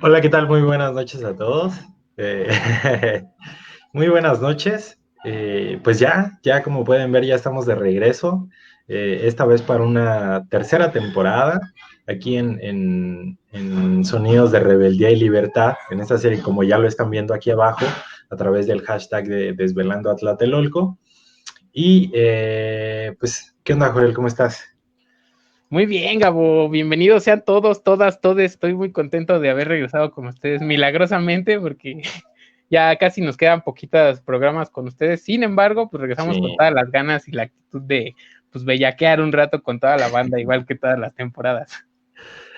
Hola, ¿qué tal? Muy buenas noches a todos. Eh, Muy buenas noches. Pues ya como pueden ver, ya estamos de regreso. Esta vez para una tercera temporada, aquí en Sonidos de Rebeldía y Libertad, en esta serie, como ya lo están viendo aquí abajo, a través del hashtag de Desvelando a Tlatelolco. Y pues, ¿qué onda, Joel? ¿Cómo estás? Muy bien, Gabo, bienvenidos sean todos, todas, todos. Estoy muy contento de haber regresado con ustedes milagrosamente porque ya casi nos quedan poquitos programas con ustedes. Sin embargo, pues regresamos con Sí. todas las ganas y la actitud de pues bellaquear un rato con toda la banda, igual que todas las temporadas.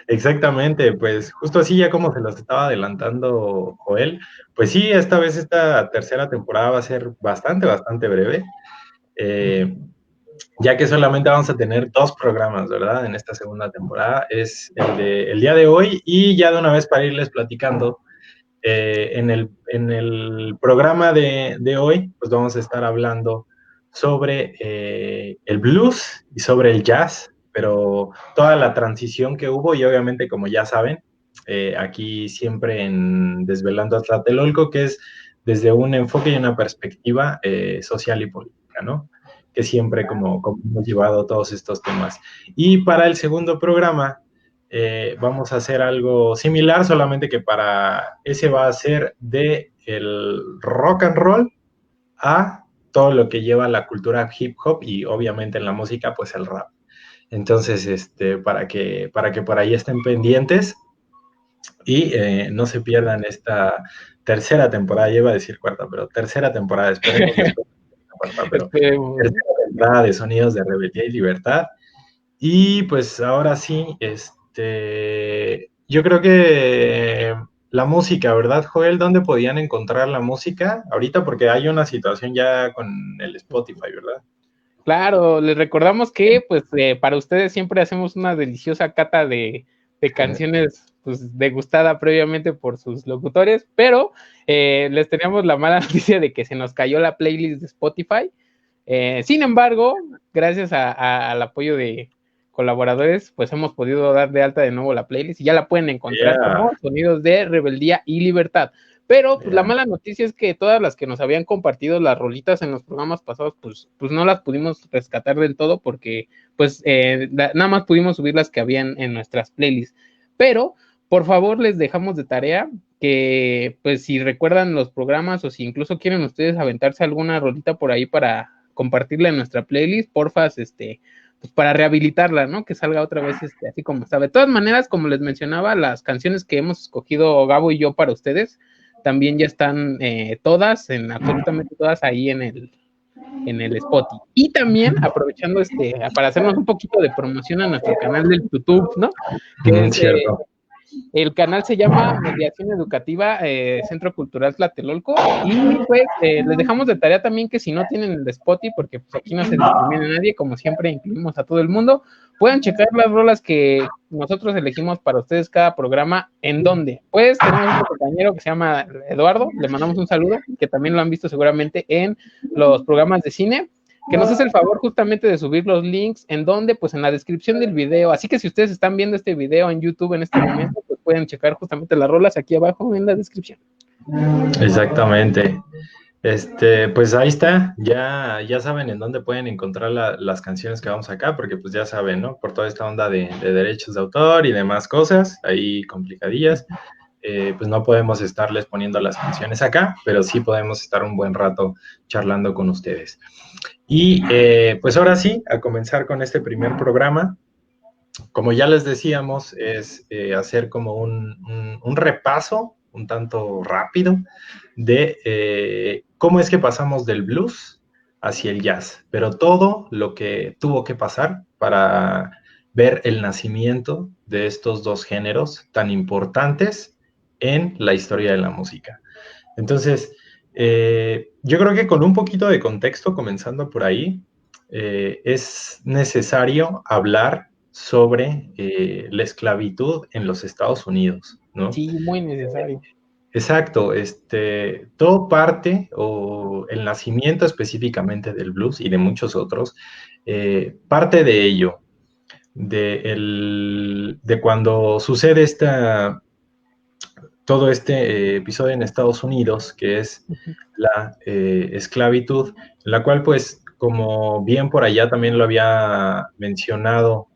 Exactamente, pues justo así ya como se los estaba adelantando Joel, pues sí, esta vez esta tercera temporada va a ser bastante breve, eh, ya que solamente vamos a tener dos programas, ¿verdad? En esta segunda temporada, es el de el día de hoy y ya de una vez para irles platicando, en el programa de hoy, pues vamos a estar hablando sobre el blues y sobre el jazz, pero toda la transición que hubo y obviamente, como ya saben, aquí siempre en Desvelando a Tlatelolco, que es desde un enfoque y una perspectiva social y política, ¿no? Que siempre como hemos llevado todos estos temas. Y para el segundo programa, vamos a hacer algo similar, solamente que para ese va a ser de el rock and roll a todo lo que lleva la cultura hip hop y obviamente en la música, pues el rap. Entonces, para que por ahí estén pendientes y no se pierdan esta tercera temporada, ya iba a decir cuarta, pero tercera temporada, esperemos después de la cuarta, pero Esperemos. tercera temporada de Sonidos de Rebeldía y Libertad. Y pues ahora sí, yo creo que la música, ¿verdad, Joel? ¿Dónde podían encontrar la música? Ahorita porque hay una situación ya con el Spotify, ¿verdad? Claro, les recordamos que pues para ustedes siempre hacemos una deliciosa cata de canciones pues degustada previamente por sus locutores, pero les teníamos la mala noticia de que se nos cayó la playlist de Spotify. Sin embargo, gracias al apoyo de colaboradores, pues hemos podido dar de alta de nuevo la playlist y ya la pueden encontrar Yeah, como Sonidos de Rebeldía y Libertad. Pero pues, la yeah. mala noticia es que todas las que nos habían compartido las rolitas en los programas pasados, pues no las pudimos rescatar del todo porque pues nada más pudimos subir las que habían en nuestras playlists. Pero por favor les dejamos de tarea que pues si recuerdan los programas o si incluso quieren ustedes aventarse alguna rolita por ahí para compartirla en nuestra playlist, porfas, pues para rehabilitarla, ¿no? Que salga otra vez así como estaba. De todas maneras, como les mencionaba, las canciones que hemos escogido Gabo y yo para ustedes también ya están todas, absolutamente todas ahí en el Spotify. Y también aprovechando para hacernos un poquito de promoción a nuestro canal del YouTube, ¿no? Que es Cierto. el canal se llama Mediación Educativa Centro Cultural Tlatelolco y pues les dejamos de tarea también que si no tienen el de Spotify, porque pues aquí no se discrimina a nadie, como siempre incluimos a todo el mundo, puedan checar las rolas que nosotros elegimos para ustedes cada programa. ¿En dónde? Pues tenemos otro compañero que se llama Eduardo, le mandamos un saludo, que también lo han visto seguramente en los programas de cine, que nos hace el favor justamente de subir los links en donde, pues en la descripción del video. Así que si ustedes están viendo este video en YouTube en este momento, pues pueden checar justamente las rolas aquí abajo en la descripción. Exactamente. Pues ahí está, ya saben en dónde pueden encontrar las canciones que vamos acá, porque pues ya saben, ¿no? Por toda esta onda de derechos de autor y demás cosas, ahí complicadillas, pues no podemos estarles poniendo las canciones acá, pero sí podemos estar un buen rato charlando con ustedes. Y pues ahora sí, a comenzar con este primer programa, como ya les decíamos, es hacer como un repaso un tanto rápido de cómo es que pasamos del blues hacia el jazz, pero todo lo que tuvo que pasar para ver el nacimiento de estos dos géneros tan importantes en la historia de la música. Entonces, yo creo que con un poquito de contexto, comenzando por ahí, es necesario hablar sobre la esclavitud en los Estados Unidos, ¿no? Sí, muy necesario. Exacto, todo parte, o el nacimiento específicamente del blues y de muchos otros, parte de ello, de cuando sucede todo este episodio en Estados Unidos, que es la esclavitud, la cual pues como bien por allá también lo había mencionado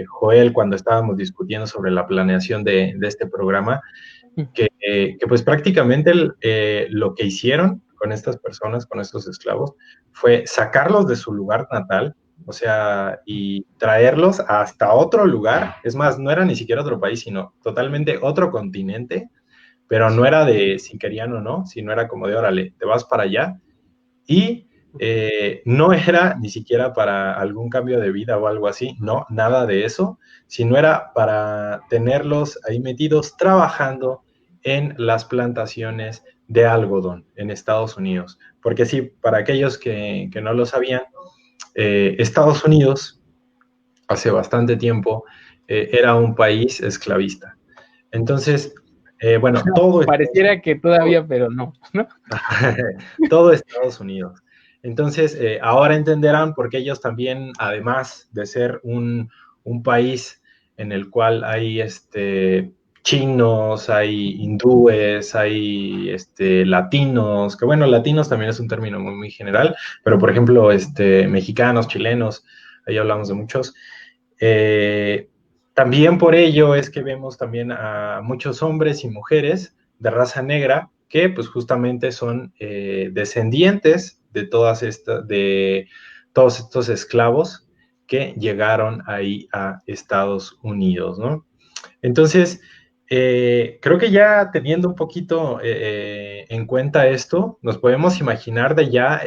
Joel cuando estábamos discutiendo sobre la planeación de este programa, que pues prácticamente lo que hicieron con estas personas, con estos esclavos, fue sacarlos de su lugar natal, o sea, y traerlos hasta otro lugar, es más, no era ni siquiera otro país, sino totalmente otro continente, pero no era de si querían o no, sino era como de, órale, te vas para allá, y no era ni siquiera para algún cambio de vida o algo así, no, nada de eso, sino era para tenerlos ahí metidos trabajando en las plantaciones de algodón en Estados Unidos. Porque sí, para aquellos que no lo sabían, Estados Unidos hace bastante tiempo era un país esclavista. Entonces, bueno, todo Pareciera que todavía, pero no, ¿no? todo Estados Unidos. Entonces, ahora entenderán por qué ellos también, además de ser un país en el cual hay chinos, hay hindúes, hay latinos, que bueno, latinos también es un término muy, muy general, pero por ejemplo, mexicanos, chilenos, ahí hablamos de muchos. Eh, También por ello es que vemos también a muchos hombres y mujeres de raza negra que pues justamente son descendientes de todos estos esclavos que llegaron ahí a Estados Unidos, ¿no? Entonces, creo que ya teniendo un poquito en cuenta esto, nos podemos imaginar de ya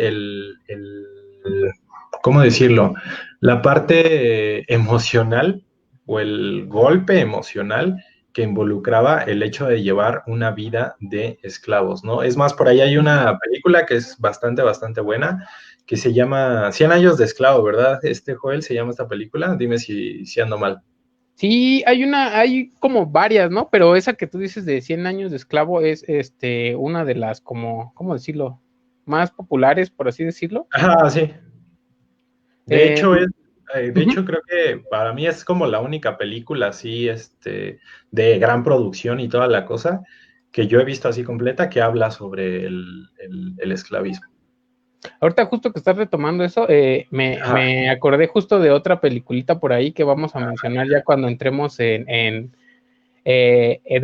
¿cómo decirlo? La parte emocional o el golpe emocional que involucraba el hecho de llevar una vida de esclavos, ¿no? Es más, por ahí hay una película que es bastante, bastante buena, que se llama Cien años de esclavo, ¿verdad? Joel, se llama esta película, dime si ando mal. Sí, hay como varias, ¿no? Pero esa que tú dices de 100 años de esclavo es una de las como, ¿cómo decirlo? Más populares, por así decirlo. Ajá, sí. De Eh, hecho, uh-huh. creo que para mí es como la única película así, de gran producción y toda la cosa que yo he visto así completa que habla sobre el esclavismo. Ahorita justo que estás retomando eso, Ajá, me acordé justo de otra peliculita por ahí que vamos a mencionar ya cuando entremos de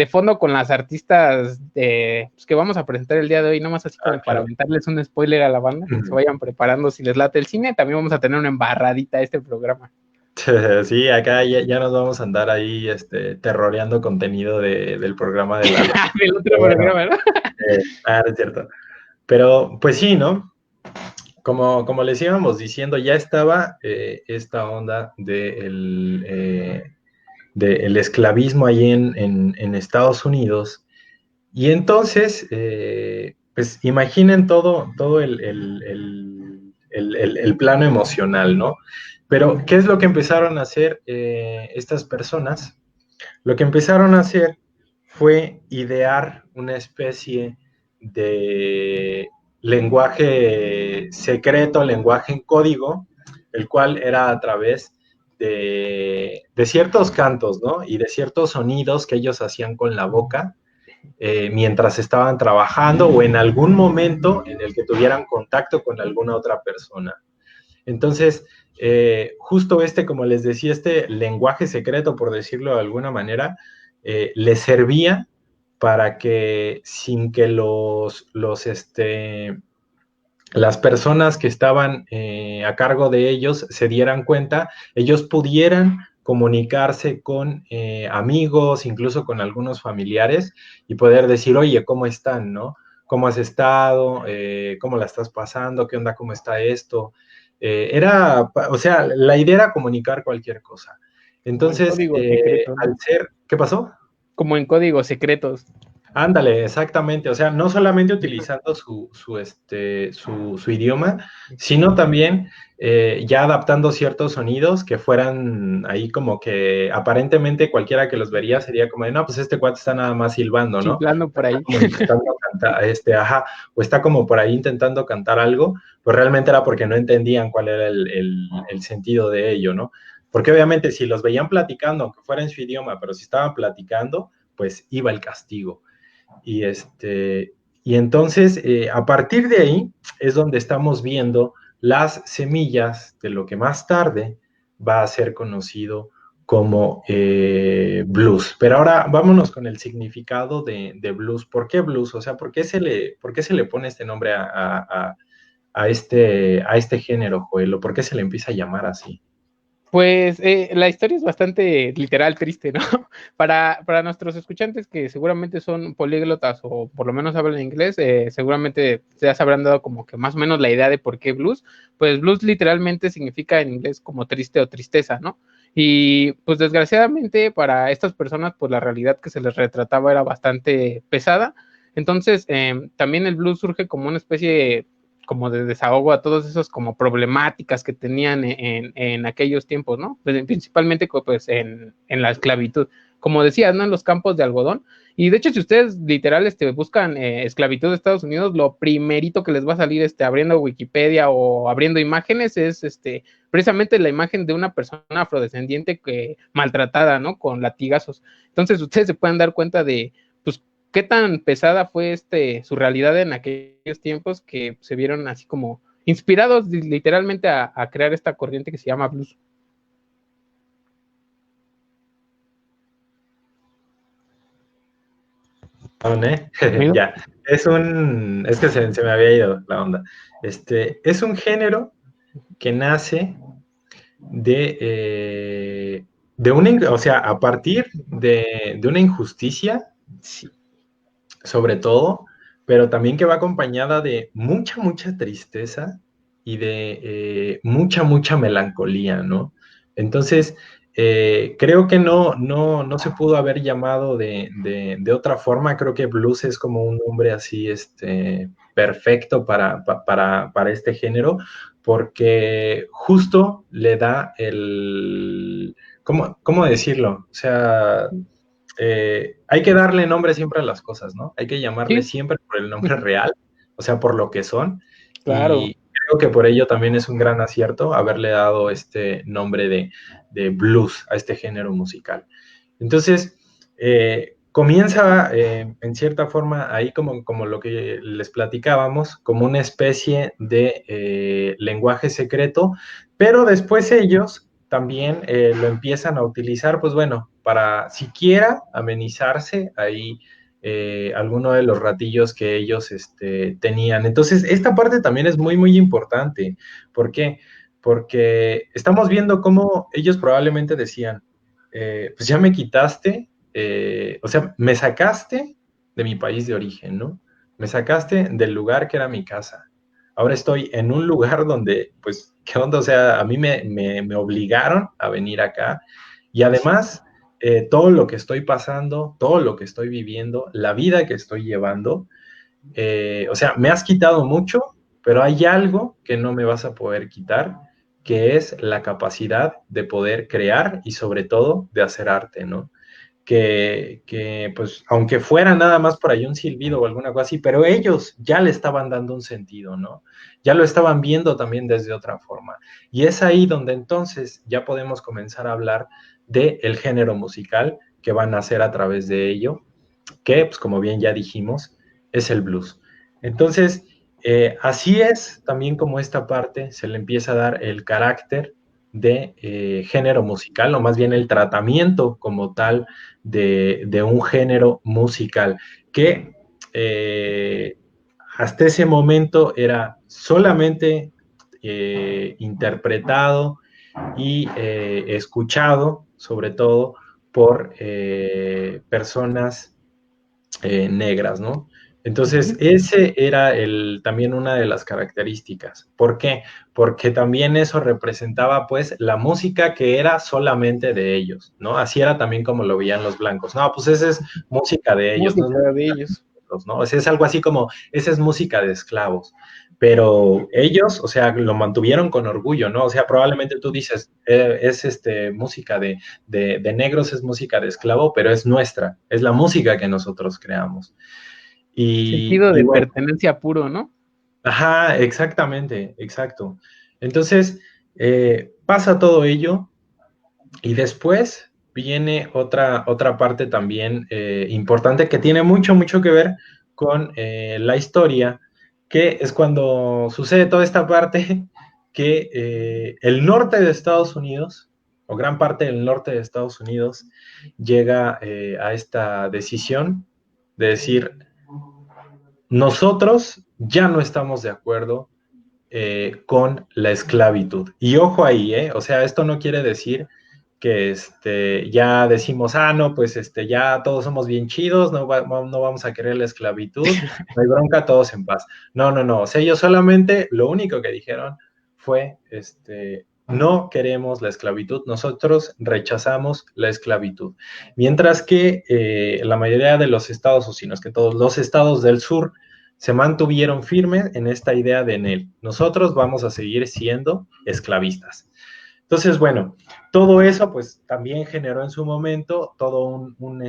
fondo con las artistas pues, que vamos a presentar el día de hoy, nomás así como para claro. aventarles un spoiler a la banda, que se vayan preparando si les late el cine, también vamos a tener una embarradita a este programa. Sí, acá ya nos vamos a andar ahí terroreando contenido del programa de Lalo. Del otro Pero bueno, programa, ¿no? es cierto. Pero pues sí, ¿no? Como les íbamos diciendo, ya estaba esta onda del esclavismo ahí en Estados Unidos. Y entonces, pues imaginen todo el plano emocional, ¿no? Pero, ¿qué es lo que empezaron a hacer estas personas? Lo que empezaron a hacer fue idear una especie de lenguaje secreto, lenguaje en código, el cual era a través de ciertos cantos, ¿no? Y de ciertos sonidos que ellos hacían con la boca mientras estaban trabajando o en algún momento en el que tuvieran contacto con alguna otra persona. Entonces, justo como les decía, este lenguaje secreto, por decirlo de alguna manera, les servía para que sin que las personas que estaban a cargo de ellos se dieran cuenta, ellos pudieran comunicarse con amigos, incluso con algunos familiares, y poder decir, oye, ¿cómo están, no? ¿Cómo has estado? ¿Cómo la estás pasando? ¿Qué onda? ¿Cómo está esto? O sea, la idea era comunicar cualquier cosa. Como en Entonces, código secreto, ¿no? al ser, ¿qué pasó? Como en códigos secretos. Ándale, exactamente. O sea, no solamente utilizando su idioma, sino también ya adaptando ciertos sonidos que fueran ahí como que aparentemente cualquiera que los vería sería como de, no, pues este cuate está nada más silbando, ¿no? Chiflando por Está ahí. como intentando cantar, ajá, o está como por ahí intentando cantar algo, pues realmente era porque no entendían cuál era el sentido de ello, ¿no? Porque obviamente si los veían platicando, aunque fuera en su idioma, pero si estaban platicando, pues iba el castigo. Y, y entonces, a partir de ahí es donde estamos viendo las semillas de lo que más tarde va a ser conocido como blues. Pero ahora vámonos con el significado de blues. ¿Por qué blues? O sea, por qué se le pone este nombre a este género, Joel? ¿O por qué se le empieza a llamar así? Pues la historia es bastante literal, triste, ¿no? Para nuestros escuchantes que seguramente son políglotas o por lo menos hablan inglés, seguramente ya se habrán dado como que más o menos la idea de por qué blues. Pues blues literalmente significa en inglés como triste o tristeza, ¿no? Y pues desgraciadamente para estas personas, pues la realidad que se les retrataba era bastante pesada. Entonces, también el blues surge como una especie como de desahogo a todas esas como problemáticas que tenían en aquellos tiempos, ¿no? Pues, principalmente pues en la esclavitud. Como decías, ¿no? En los campos de algodón. Y de hecho, si ustedes literal buscan esclavitud de Estados Unidos, lo primerito que les va a salir abriendo Wikipedia o abriendo imágenes es precisamente la imagen de una persona afrodescendiente que maltratada, ¿no? Con latigazos. Entonces, ustedes se pueden dar cuenta de, pues, qué tan pesada fue su realidad en aquellos tiempos que se vieron así como inspirados literalmente a crear esta corriente que se llama blues. Ya, es que se me había ido la onda. Es un género que nace de una, o sea, a partir de una injusticia, Sí. sobre todo, pero también que va acompañada de mucha, mucha tristeza y de mucha, mucha melancolía, ¿no? Entonces, creo que no se pudo haber llamado de otra forma. Creo que blues es como un nombre así, perfecto para este género, porque justo le da ¿cómo decirlo? O sea, hay que darle nombre siempre a las cosas, ¿no? Hay que llamarle Sí, siempre por el nombre real, o sea, por lo que son. claro. Y creo que por ello también es un gran acierto haberle dado este nombre de blues a este género musical. Entonces, comienza en cierta forma ahí como lo que les platicábamos, como una especie de lenguaje secreto, pero después ellos también lo empiezan a utilizar, pues bueno, para siquiera amenizarse ahí alguno de los ratillos que ellos tenían. Entonces, esta parte también es muy, muy importante. ¿Por qué? Porque estamos viendo cómo ellos probablemente decían, pues ya me quitaste, o sea, me sacaste de mi país de origen, ¿no? Me sacaste del lugar que era mi casa. Ahora estoy en un lugar donde, pues, ¿qué onda? O sea, a mí me obligaron a venir acá y además todo lo que estoy pasando, todo lo que estoy viviendo, la vida que estoy llevando, o sea, me has quitado mucho, pero hay algo que no me vas a poder quitar, que es la capacidad de poder crear y sobre todo de hacer arte, ¿no? Pues, aunque fuera nada más por ahí un silbido o alguna cosa así, pero ellos ya le estaban dando un sentido, ¿no? Ya lo estaban viendo también desde otra forma. Y es ahí donde entonces ya podemos comenzar a hablar del género musical que van a hacer a través de ello, que, pues, como bien ya dijimos, es el blues. Entonces, así es también como esta parte se le empieza a dar el carácter de género musical, o más bien el tratamiento como tal de un género musical, que hasta ese momento era solamente interpretado y escuchado, sobre todo, por personas negras, ¿no? Entonces, ese era también una de las características. ¿Por qué? Porque también eso representaba, pues, la música que era solamente de ellos, ¿no? Así era también como lo veían los blancos. No, pues esa es música de ellos, no es Música de música de ellos. nosotros, ¿no? O sea, es algo así como, esa es música de esclavos. Pero ellos, o sea, lo mantuvieron con orgullo, ¿no? O sea, probablemente tú dices, es música de negros, es música de esclavo, pero es nuestra, es la música que nosotros creamos. Sentido Y de bueno, pertenencia puro, ¿no? ajá, exactamente, exacto. Entonces, pasa todo ello y después viene otra parte también importante que tiene mucho que ver con la historia, que es cuando sucede toda esta parte que el norte de Estados Unidos, o gran parte del norte de Estados Unidos, llega a esta decisión de decir, nosotros ya no estamos de acuerdo con la esclavitud. Y ojo ahí, o sea, esto no quiere decir que ya decimos, no, pues ya todos somos bien chidos, no vamos a querer la esclavitud, no hay bronca, todos en paz. No, o sea, ellos solamente lo único que dijeron fue, no queremos la esclavitud, nosotros rechazamos la esclavitud. Mientras que la mayoría de los estados, o si no es que todos los estados del sur, se mantuvieron firmes en esta idea de él. Nosotros vamos a seguir siendo esclavistas. Entonces, bueno, todo eso pues también generó en su momento todo un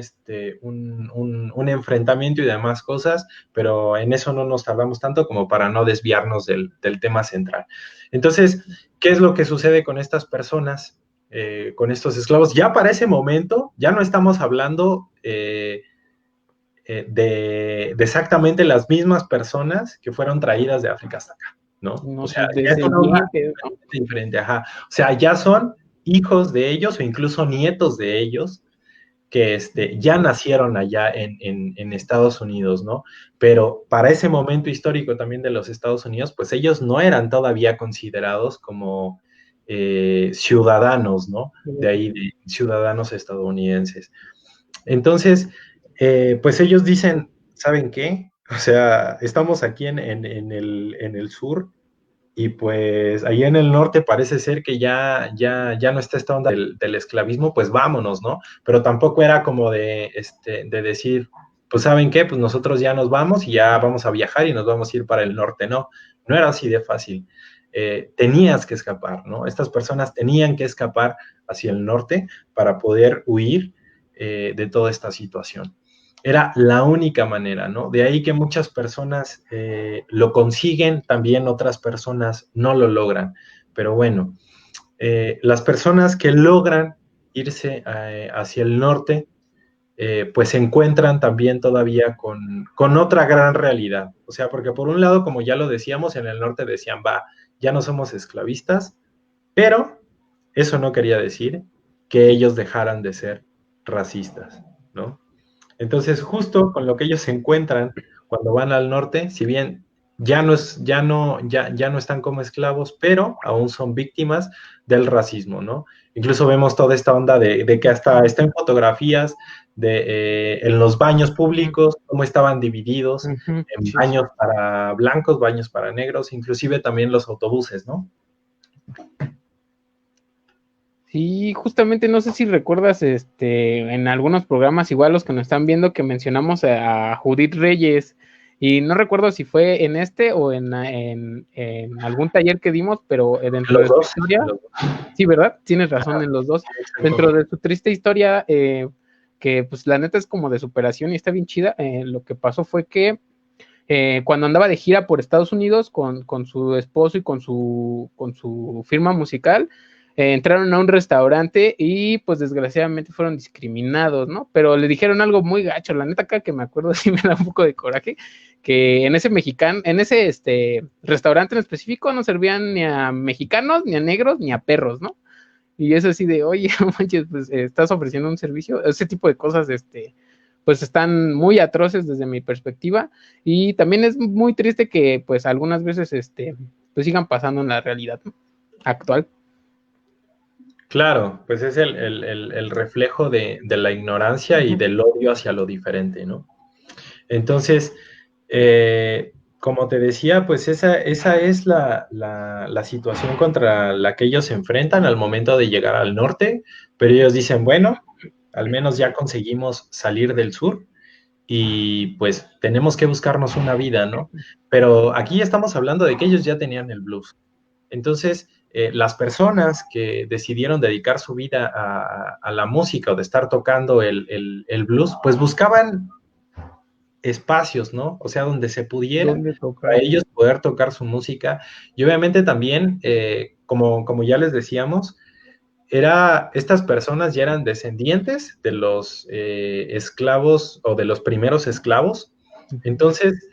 enfrentamiento y demás cosas, pero en eso no nos tardamos tanto como para no desviarnos del tema central. Entonces, ¿qué es lo que sucede con estas personas, con estos esclavos? Ya para ese momento, ya no estamos hablando de exactamente las mismas personas que fueron traídas de África hasta acá, ¿no? O sea, es una diferente, ajá. O sea, ya son hijos de ellos o incluso nietos de ellos que ya nacieron allá en Estados Unidos, ¿no? Pero para ese momento histórico también de los Estados Unidos, pues ellos no eran todavía considerados como ciudadanos, ¿no? De ahí, de ciudadanos estadounidenses. Entonces, pues ellos dicen, ¿saben qué? O sea, estamos aquí en el sur y pues ahí en el norte parece ser que ya no está esta onda del esclavismo, pues vámonos, ¿no? Pero tampoco era como de decir, pues ¿saben qué? Pues nosotros ya nos vamos y ya vamos a viajar y nos vamos a ir para el norte, no, no era así de fácil. Tenías que escapar, ¿no? Estas personas tenían que escapar hacia el norte para poder huir de toda esta situación. Era la única manera, ¿no? De ahí que muchas personas lo consiguen, también otras personas no lo logran. Pero bueno, las personas que logran irse hacia el norte, pues se encuentran también todavía con otra gran realidad. O sea, porque por un lado, como ya lo decíamos, en el norte decían, ya no somos esclavistas, pero eso no quería decir que ellos dejaran de ser racistas, ¿no? Entonces, justo con lo que ellos se encuentran cuando van al norte, si bien ya no están como esclavos, pero aún son víctimas del racismo, ¿no? Incluso vemos toda esta onda de que hasta está en fotografías en los baños públicos, cómo estaban divididos en baños para blancos, baños para negros, inclusive también los autobuses, ¿no? Sí, justamente no sé si recuerdas en algunos programas, igual los que nos están viendo, que mencionamos a Judith Reyes, y no recuerdo si fue en o en algún taller que dimos, pero dentro de su historia, sí, ¿verdad? Tienes razón, en los dos. Dentro de su triste historia, que pues la neta es como de superación y está bien chida, lo que pasó fue que cuando andaba de gira por Estados Unidos con su esposo y con su firma musical, entraron a un restaurante y pues desgraciadamente fueron discriminados, ¿no? Pero le dijeron algo muy gacho, la neta acá que me acuerdo sí me da un poco de coraje, que en ese restaurante en específico no servían ni a mexicanos, ni a negros, ni a perros, ¿no? Y es así de, oye, manches, pues estás ofreciendo un servicio, ese tipo de cosas, pues están muy atroces desde mi perspectiva, y también es muy triste que pues algunas veces pues sigan pasando en la realidad, ¿no?, actual. Claro, pues es el reflejo de la ignorancia y del odio hacia lo diferente, ¿no? Entonces, como te decía, pues esa es la situación contra la que ellos se enfrentan al momento de llegar al norte, pero ellos dicen, bueno, al menos ya conseguimos salir del sur y pues tenemos que buscarnos una vida, ¿no? Pero aquí estamos hablando de que ellos ya tenían el blues. Entonces, las personas que decidieron dedicar su vida a la música o de estar tocando el blues, pues buscaban espacios, ¿no? O sea, donde se pudiera para ellos poder tocar su música. Y obviamente también, como ya les decíamos, estas personas ya eran descendientes de los esclavos o de los primeros esclavos. Entonces,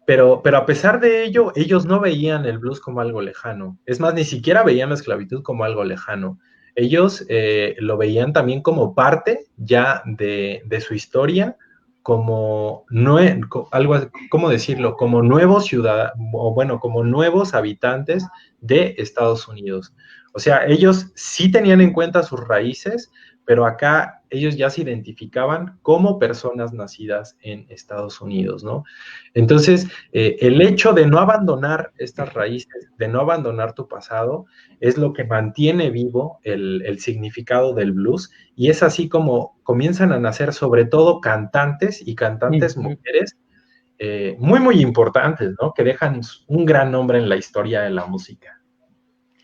pero a pesar de ello, ellos no veían el blues como algo lejano. Es más, ni siquiera veían la esclavitud como algo lejano. Ellos lo veían también como parte ya de su historia, como algo, ¿cómo decirlo? Como nuevos ciudadanos, o bueno, como nuevos habitantes de Estados Unidos. O sea, ellos sí tenían en cuenta sus raíces, pero acá ellos ya se identificaban como personas nacidas en Estados Unidos, ¿no? Entonces, el hecho de no abandonar estas raíces, de no abandonar tu pasado, es lo que mantiene vivo el significado del blues, y es así como comienzan a nacer sobre todo cantantes y cantantes mujeres muy, muy importantes, ¿no? Que dejan un gran nombre en la historia de la música.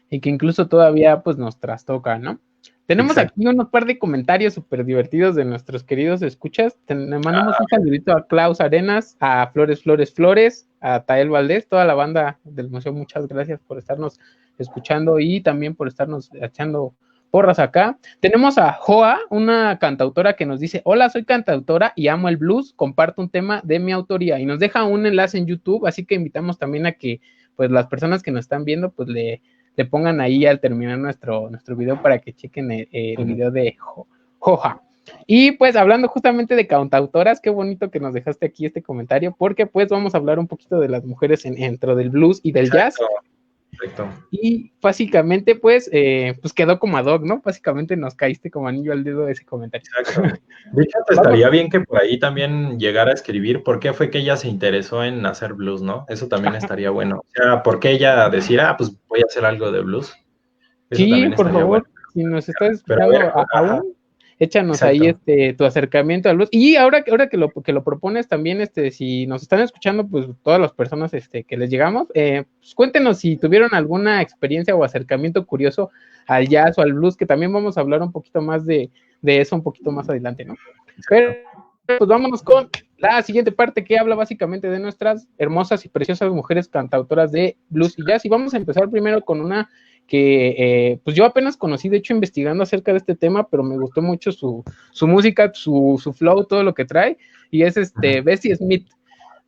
Y que incluso todavía pues nos trastoca, ¿no? Tenemos aquí unos par de comentarios súper divertidos de nuestros queridos escuchas. Le mandamos un saludito a Klaus Arenas, a Flores, Flores, Flores, a Tael Valdés, toda la banda del museo. Muchas gracias por estarnos escuchando y también por estarnos echando porras acá. Tenemos a Joa, una cantautora que nos dice: hola, soy cantautora y amo el blues, comparto un tema de mi autoría, y nos deja un enlace en YouTube, así que invitamos también a que pues las personas que nos están viendo pues le pongan ahí al terminar nuestro video para que chequen el video de Joja. Y pues hablando justamente de cantautoras, qué bonito que nos dejaste aquí este comentario, porque pues vamos a hablar un poquito de las mujeres dentro del blues y del jazz. Perfecto. Y básicamente pues quedó como ad hoc, ¿no? Básicamente nos caíste como anillo al dedo de ese comentario. Exacto. De hecho, estaría bien que por ahí también llegara a escribir por qué fue que ella se interesó en hacer blues, ¿no? Eso también estaría bueno. O sea, por qué ella decir, pues voy a hacer algo de blues. Eso sí, por favor, bueno. Si nos estás escuchando aún, échanos ahí tu acercamiento al blues. Y ahora que lo propones también, si nos están escuchando, pues todas las personas que les llegamos, pues cuéntenos si tuvieron alguna experiencia o acercamiento curioso al jazz o al blues, que también vamos a hablar un poquito más de eso un poquito más adelante, ¿no? Pero pues vámonos con la siguiente parte, que habla básicamente de nuestras hermosas y preciosas mujeres cantautoras de blues y jazz. Y vamos a empezar primero con una que pues yo apenas conocí, de hecho, investigando acerca de este tema, pero me gustó mucho su música, su flow, todo lo que trae, y es Bessie Smith.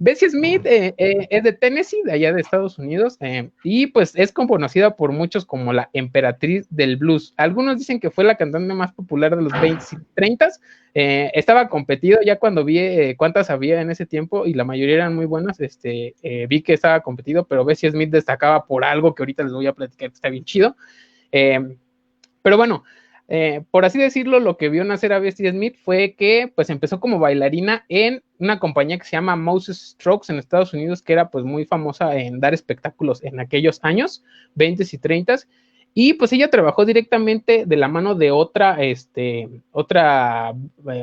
Bessie Smith es de Tennessee, de allá de Estados Unidos, y pues es conocida por muchos como la emperatriz del blues. Algunos dicen que fue la cantante más popular de los 20 y 30. Estaba competido, ya cuando vi cuántas había en ese tiempo, y la mayoría eran muy buenas, vi que estaba competido, pero Bessie Smith destacaba por algo que ahorita les voy a platicar, que está bien chido. Pero bueno, por así decirlo, lo que vio nacer a Bessie Smith fue que pues empezó como bailarina en una compañía que se llama Moses Strokes en Estados Unidos, que era pues muy famosa en dar espectáculos en aquellos años, 20 y 30, y pues ella trabajó directamente de la mano de otra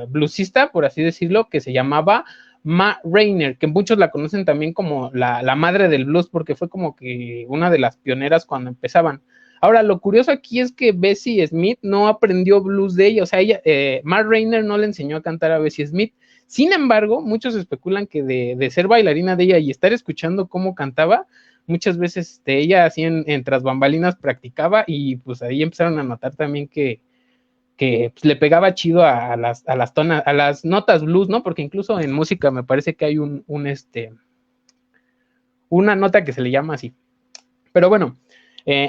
bluesista, por así decirlo, que se llamaba Ma Rainey, que muchos la conocen también como la madre del blues, porque fue como que una de las pioneras cuando empezaban. Ahora, lo curioso aquí es que Bessie Smith no aprendió blues de ella, o sea, Ma Rainey no le enseñó a cantar a Bessie Smith. Sin embargo, muchos especulan que de ser bailarina de ella y estar escuchando cómo cantaba, muchas veces ella así en tras bambalinas practicaba, y pues ahí empezaron a notar también que pues, le pegaba chido a las notas blues, ¿no? Porque incluso en música me parece que hay una nota que se le llama así. Pero bueno,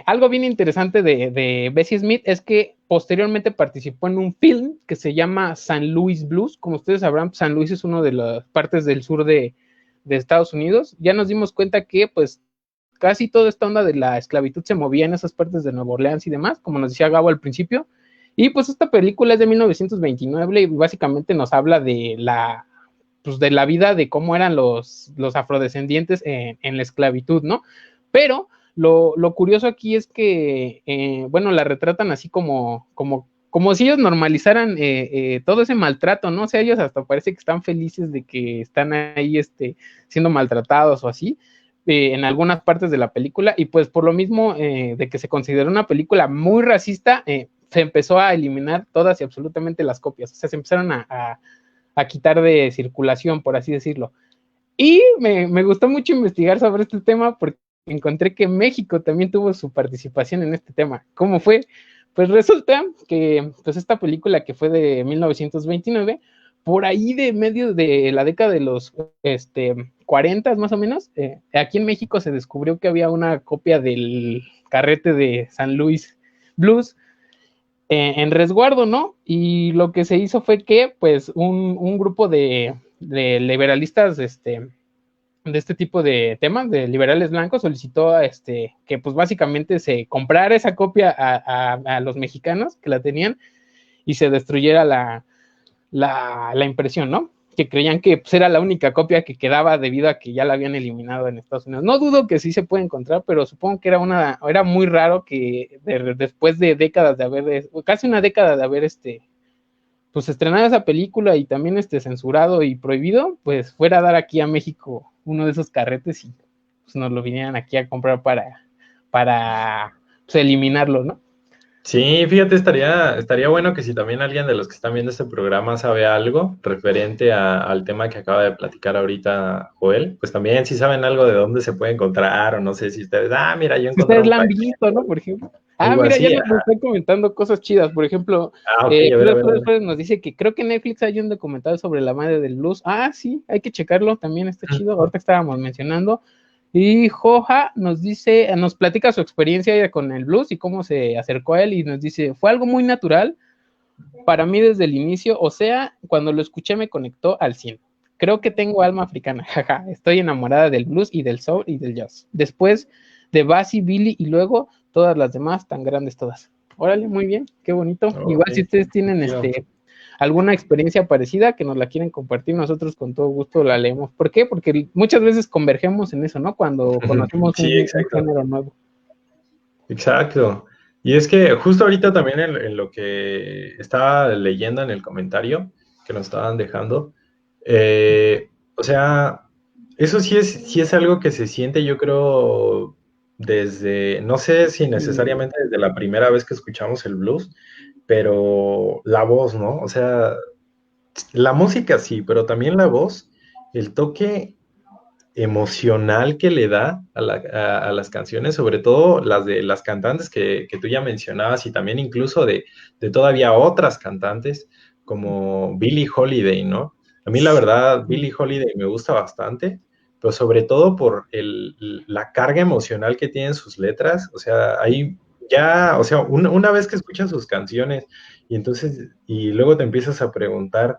algo bien interesante de Bessie Smith es que posteriormente participó en un film que se llama San Luis Blues. Como ustedes sabrán, San Luis es una de las partes del sur de Estados Unidos. Ya nos dimos cuenta que pues casi toda esta onda de la esclavitud se movía en esas partes de Nueva Orleans y demás, como nos decía Gabo al principio. Y pues esta película es de 1929 y básicamente nos habla de la vida de cómo eran los afrodescendientes en la esclavitud, ¿no? Pero lo curioso aquí es que, bueno, la retratan así como si ellos normalizaran todo ese maltrato, ¿no? O sea, ellos hasta parece que están felices de que están ahí siendo maltratados o así, en algunas partes de la película, y pues por lo mismo de que se consideró una película muy racista, se empezó a eliminar todas y absolutamente las copias, o sea, se empezaron a quitar de circulación, por así decirlo. Y me gustó mucho investigar sobre este tema porque encontré que México también tuvo su participación en este tema. ¿Cómo fue? Pues resulta que pues esta película que fue de 1929, por ahí de medio de la década de los 40 más o menos, aquí en México se descubrió que había una copia del carrete de San Luis Blues en resguardo, ¿no? Y lo que se hizo fue que, pues, un grupo de liberalistas, de este tipo de temas, de liberales blancos, solicitó que, pues, básicamente se comprara esa copia a los mexicanos que la tenían y se destruyera la impresión, ¿no? Que creían que pues, era la única copia que quedaba debido a que ya la habían eliminado en Estados Unidos. No dudo que sí se puede encontrar, pero supongo que era muy raro que después de décadas de haber, casi una década de haber pues estrenado esa película y también censurado y prohibido, pues fuera a dar aquí a México uno de esos carretes y pues nos lo vinieran aquí a comprar para pues, eliminarlo, ¿no? Sí, fíjate, estaría bueno que si también alguien de los que están viendo este programa sabe algo referente al tema que acaba de platicar ahorita Joel, pues también si saben algo de dónde se puede encontrar o no sé si ustedes, mira, yo Si encontré ustedes un la han fragmento, visto, ¿no? Por ejemplo. algo Mira, ya así. nos están comentando cosas chidas. Por ejemplo, Ok, a ver, a ver, a Flores ver. Flores nos dice que creo que en Netflix hay un documental sobre la madre del blues. Sí, hay que checarlo, también está chido. Ahorita estábamos mencionando. Y Joja nos dice, nos platica su experiencia con el blues y cómo se acercó a él y nos dice, fue algo muy natural para mí desde el inicio, o sea, cuando lo escuché me conectó al 100. Creo que tengo alma africana, jaja, estoy enamorada del blues y del soul y del jazz. Después de Basie, Billy y luego todas las demás, tan grandes todas. Órale, muy bien, qué bonito. Ok, Igual si ustedes tienen chido. alguna experiencia parecida que nos la quieren compartir, nosotros con todo gusto la leemos. ¿Por qué? Porque muchas veces convergemos en eso, ¿no? Cuando conocemos Sí, un exacto. género nuevo. Exacto. Y es que justo ahorita también en lo que estaba leyendo en el comentario que nos estaban dejando, o sea, eso sí es algo que se siente, yo creo, desde, no sé si necesariamente desde la primera vez que escuchamos el blues, pero la voz, ¿no? O sea, la música sí, pero también la voz, el toque emocional que le da a las canciones, sobre todo las de las cantantes que tú ya mencionabas y también incluso de todavía otras cantantes como Billie Holiday, ¿no? A mí la verdad, Billie Holiday me gusta bastante, pero sobre todo por la carga emocional que tienen sus letras, o sea, ahí ya, o sea, una vez que escuchas sus canciones y entonces, y luego te empiezas a preguntar,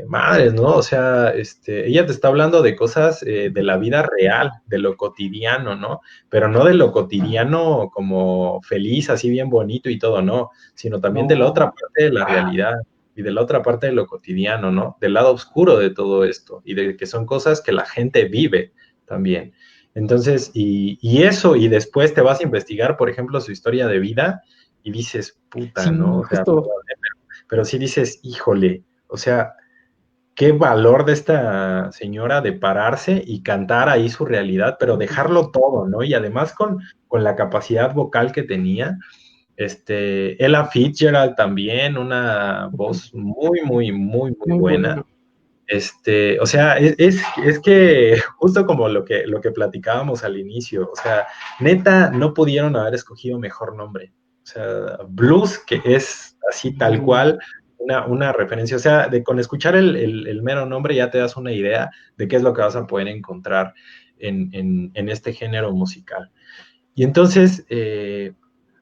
madres, ¿no? O sea, ella te está hablando de cosas de la vida real, de lo cotidiano, ¿no? Pero no de lo cotidiano como feliz, así bien bonito y todo, no, sino también de la otra No. parte de la realidad y de la otra parte de lo cotidiano, ¿no? Del lado oscuro de todo esto y de que son cosas que la gente vive también. Entonces, y eso, y después te vas a investigar, por ejemplo, su historia de vida y dices, puta, ¿no? Sí, O sea, justo. pero sí dices, híjole, o sea, qué valor de esta señora de pararse y cantar ahí su realidad, pero dejarlo todo, ¿no? Y además con la capacidad vocal que tenía, Ella Fitzgerald también, una voz muy, muy, muy, muy Muy buena. bueno. O sea, es que justo como lo que platicábamos al inicio, o sea, neta, no pudieron haber escogido mejor nombre. O sea, blues, que es así tal cual una referencia, o sea, con escuchar el mero nombre ya te das una idea de qué es lo que vas a poder encontrar en este género musical. Y entonces,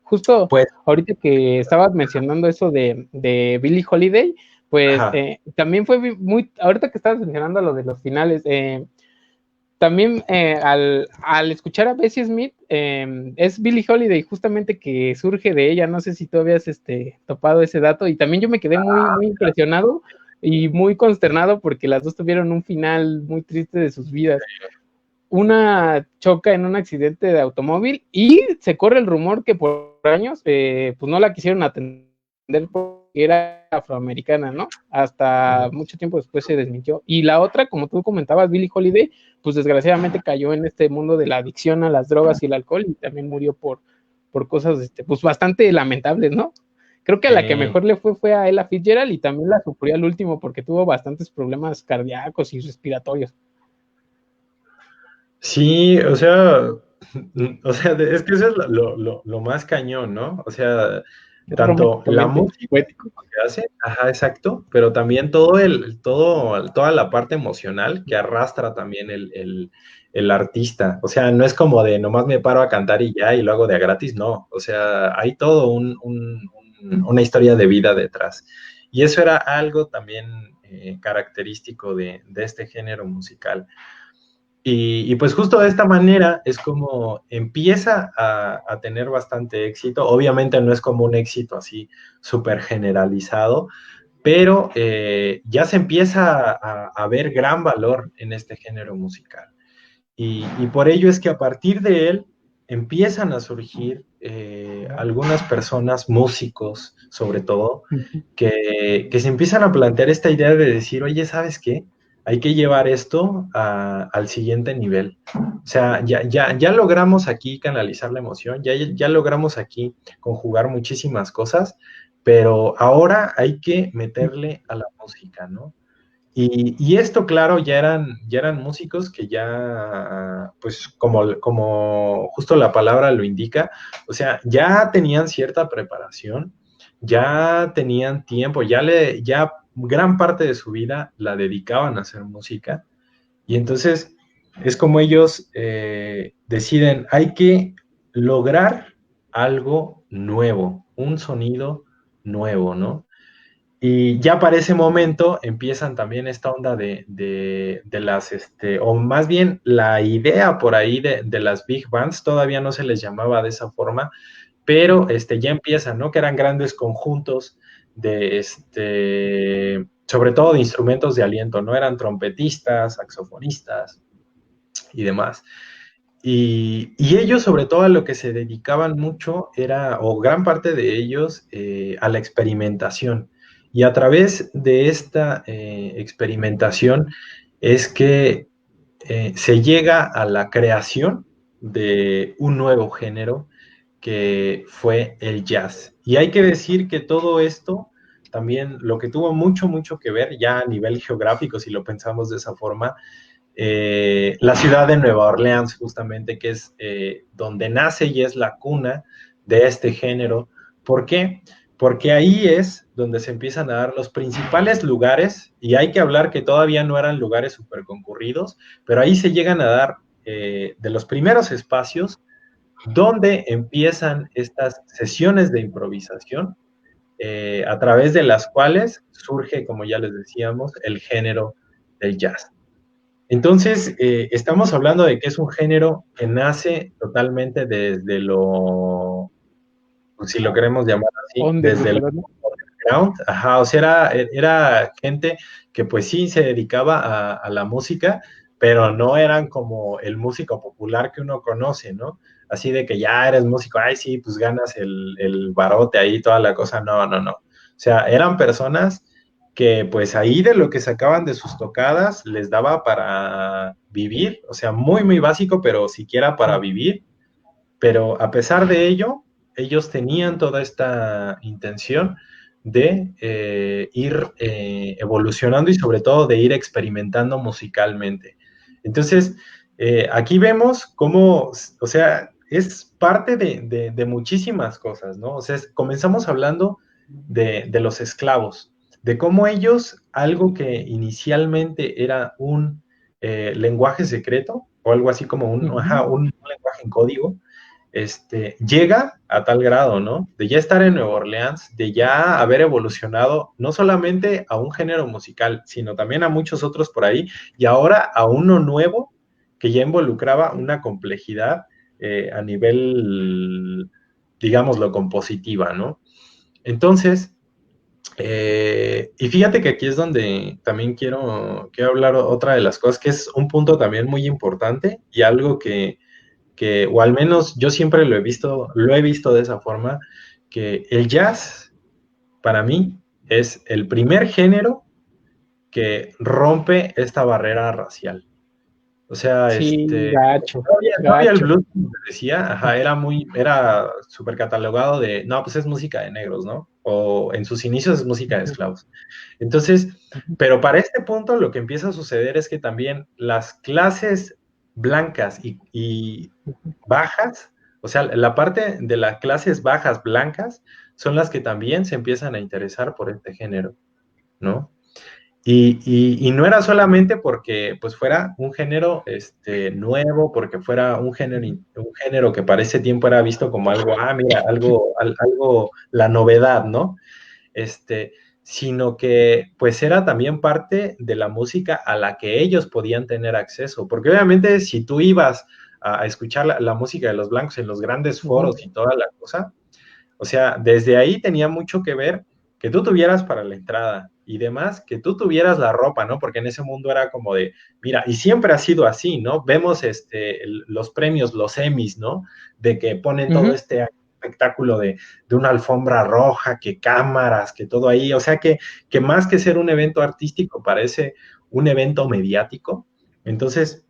Justo pues, ahorita que estabas mencionando eso de Billie Holiday, pues ajá, también fue muy, ahorita que estabas mencionando lo de los finales, también al escuchar a Bessie Smith, es Billie Holiday justamente que surge de ella, no sé si tú habías topado ese dato, y también yo me quedé muy, muy impresionado y muy consternado porque las dos tuvieron un final muy triste de sus vidas. Una choca en un accidente de automóvil y se corre el rumor que por años pues no la quisieron atender porque era afroamericana, ¿no? Hasta mucho tiempo después se desmintió. Y la otra, como tú comentabas, Billie Holiday, pues desgraciadamente cayó en este mundo de la adicción a las drogas y el alcohol y también murió por cosas pues bastante lamentables, ¿no? Creo que a la que eh, mejor le fue a Ella Fitzgerald y también la sufrió al último porque tuvo bastantes problemas cardíacos y respiratorios. sí, o sea, O sea, es que eso es lo más cañón, ¿no? O sea, tanto la Románticamente música poético. que hace, ajá, exacto, pero también toda la parte emocional que arrastra también el artista. O sea, no es como de nomás me paro a cantar y ya, y lo hago de a gratis, no. O sea, hay todo una historia de vida detrás. Y eso era algo también característico de este género musical. Y pues justo de esta manera es como empieza a tener bastante éxito. Obviamente no es como un éxito así súper generalizado, pero ya se empieza a ver gran valor en este género musical. Y por ello es que a partir de él empiezan a surgir algunas personas, músicos sobre todo, Ujú. que se empiezan a plantear esta idea de decir, oye, ¿sabes qué? Hay que llevar esto al siguiente nivel. O sea, ya logramos aquí canalizar la emoción, ya logramos aquí conjugar muchísimas cosas, pero ahora hay que meterle a la música, ¿no? Y esto, claro, ya eran músicos que ya, pues como justo la palabra lo indica, o sea, ya tenían cierta preparación, ya tenían tiempo, ya gran parte de su vida la dedicaban a hacer música. Y entonces es como ellos deciden, hay que lograr algo nuevo, un sonido nuevo, ¿no? Y ya para ese momento empiezan también esta onda de las, o más bien la idea por ahí de las big bands, todavía no se les llamaba de esa forma, pero ya empiezan, ¿no? Que eran grandes conjuntos de, sobre todo de instrumentos de aliento, ¿no? Eran trompetistas, saxofonistas y demás. Y ellos, sobre todo, a lo que se dedicaban mucho era, o gran parte de ellos, a la experimentación. Y a través de esta experimentación es que se llega a la creación de un nuevo género que fue el jazz. Y hay que decir que todo esto también lo que tuvo mucho, mucho que ver ya a nivel geográfico, si lo pensamos de esa forma, la ciudad de Nueva Orleans, justamente, que es donde nace y es la cuna de este género. ¿Por qué? Porque ahí es donde se empiezan a dar los principales lugares, y hay que hablar que todavía no eran lugares súper concurridos, pero ahí se llegan a dar de los primeros espacios donde empiezan estas sesiones de improvisación, a través de las cuales surge, como ya les decíamos, el género del jazz. Entonces, estamos hablando de que es un género que nace totalmente desde lo, pues, si lo queremos llamar así, desde el Underground, ¿no? underground. Ajá, o sea, era gente que pues sí se dedicaba a la música, pero no eran como el músico popular que uno conoce, ¿no? Así de que ya eres músico, ay, sí, pues ganas el barote ahí, toda la cosa. No, no, no. O sea, eran personas que pues ahí de lo que sacaban de sus tocadas les daba para vivir, o sea, muy, muy básico, pero siquiera para vivir. Pero a pesar de ello, ellos tenían toda esta intención de ir evolucionando y sobre todo de ir experimentando musicalmente. Entonces, aquí vemos cómo, o sea, es parte de muchísimas cosas, ¿no? O sea, comenzamos hablando de los esclavos, de cómo ellos, algo que inicialmente era un lenguaje secreto, o algo así como Ujú. un lenguaje en código, llega a tal grado, ¿no? De ya estar en Nueva Orleans, de ya haber evolucionado no solamente a un género musical, sino también a muchos otros por ahí, y ahora a uno nuevo que ya involucraba una complejidad a nivel, digámoslo, compositiva, ¿no? Entonces, y fíjate que aquí es donde también quiero hablar otra de las cosas, que es un punto también muy importante y algo o al menos yo siempre lo he visto de esa forma, que el jazz para mí es el primer género que rompe esta barrera racial. O sea, Sí, gacho, todavía el gacho. blues, como te decía, ajá, era súper catalogado de, no, pues es música de negros, ¿no? O en sus inicios es música de Ujú, esclavos. Entonces, ujú. pero para este punto lo que empieza a suceder es que también las clases blancas y bajas, o sea, la parte de las clases bajas blancas son las que también se empiezan a interesar por este género, ¿no? Y no era solamente porque pues fuera un género nuevo, porque fuera un género que para ese tiempo era visto como algo, mira, algo, la novedad, ¿no? Sino que pues era también parte de la música a la que ellos podían tener acceso, porque obviamente si tú ibas a escuchar la música de los blancos en los grandes foros y toda la cosa, o sea, desde ahí tenía mucho que ver que tú tuvieras para la entrada y demás, que tú tuvieras la ropa, ¿no? Porque en ese mundo era como de, mira, y siempre ha sido así, ¿no? Vemos los premios, los Emmys, ¿no? De que ponen todo este espectáculo de una alfombra roja, que cámaras, que todo ahí, o sea, que más que ser un evento artístico parece un evento mediático. Entonces,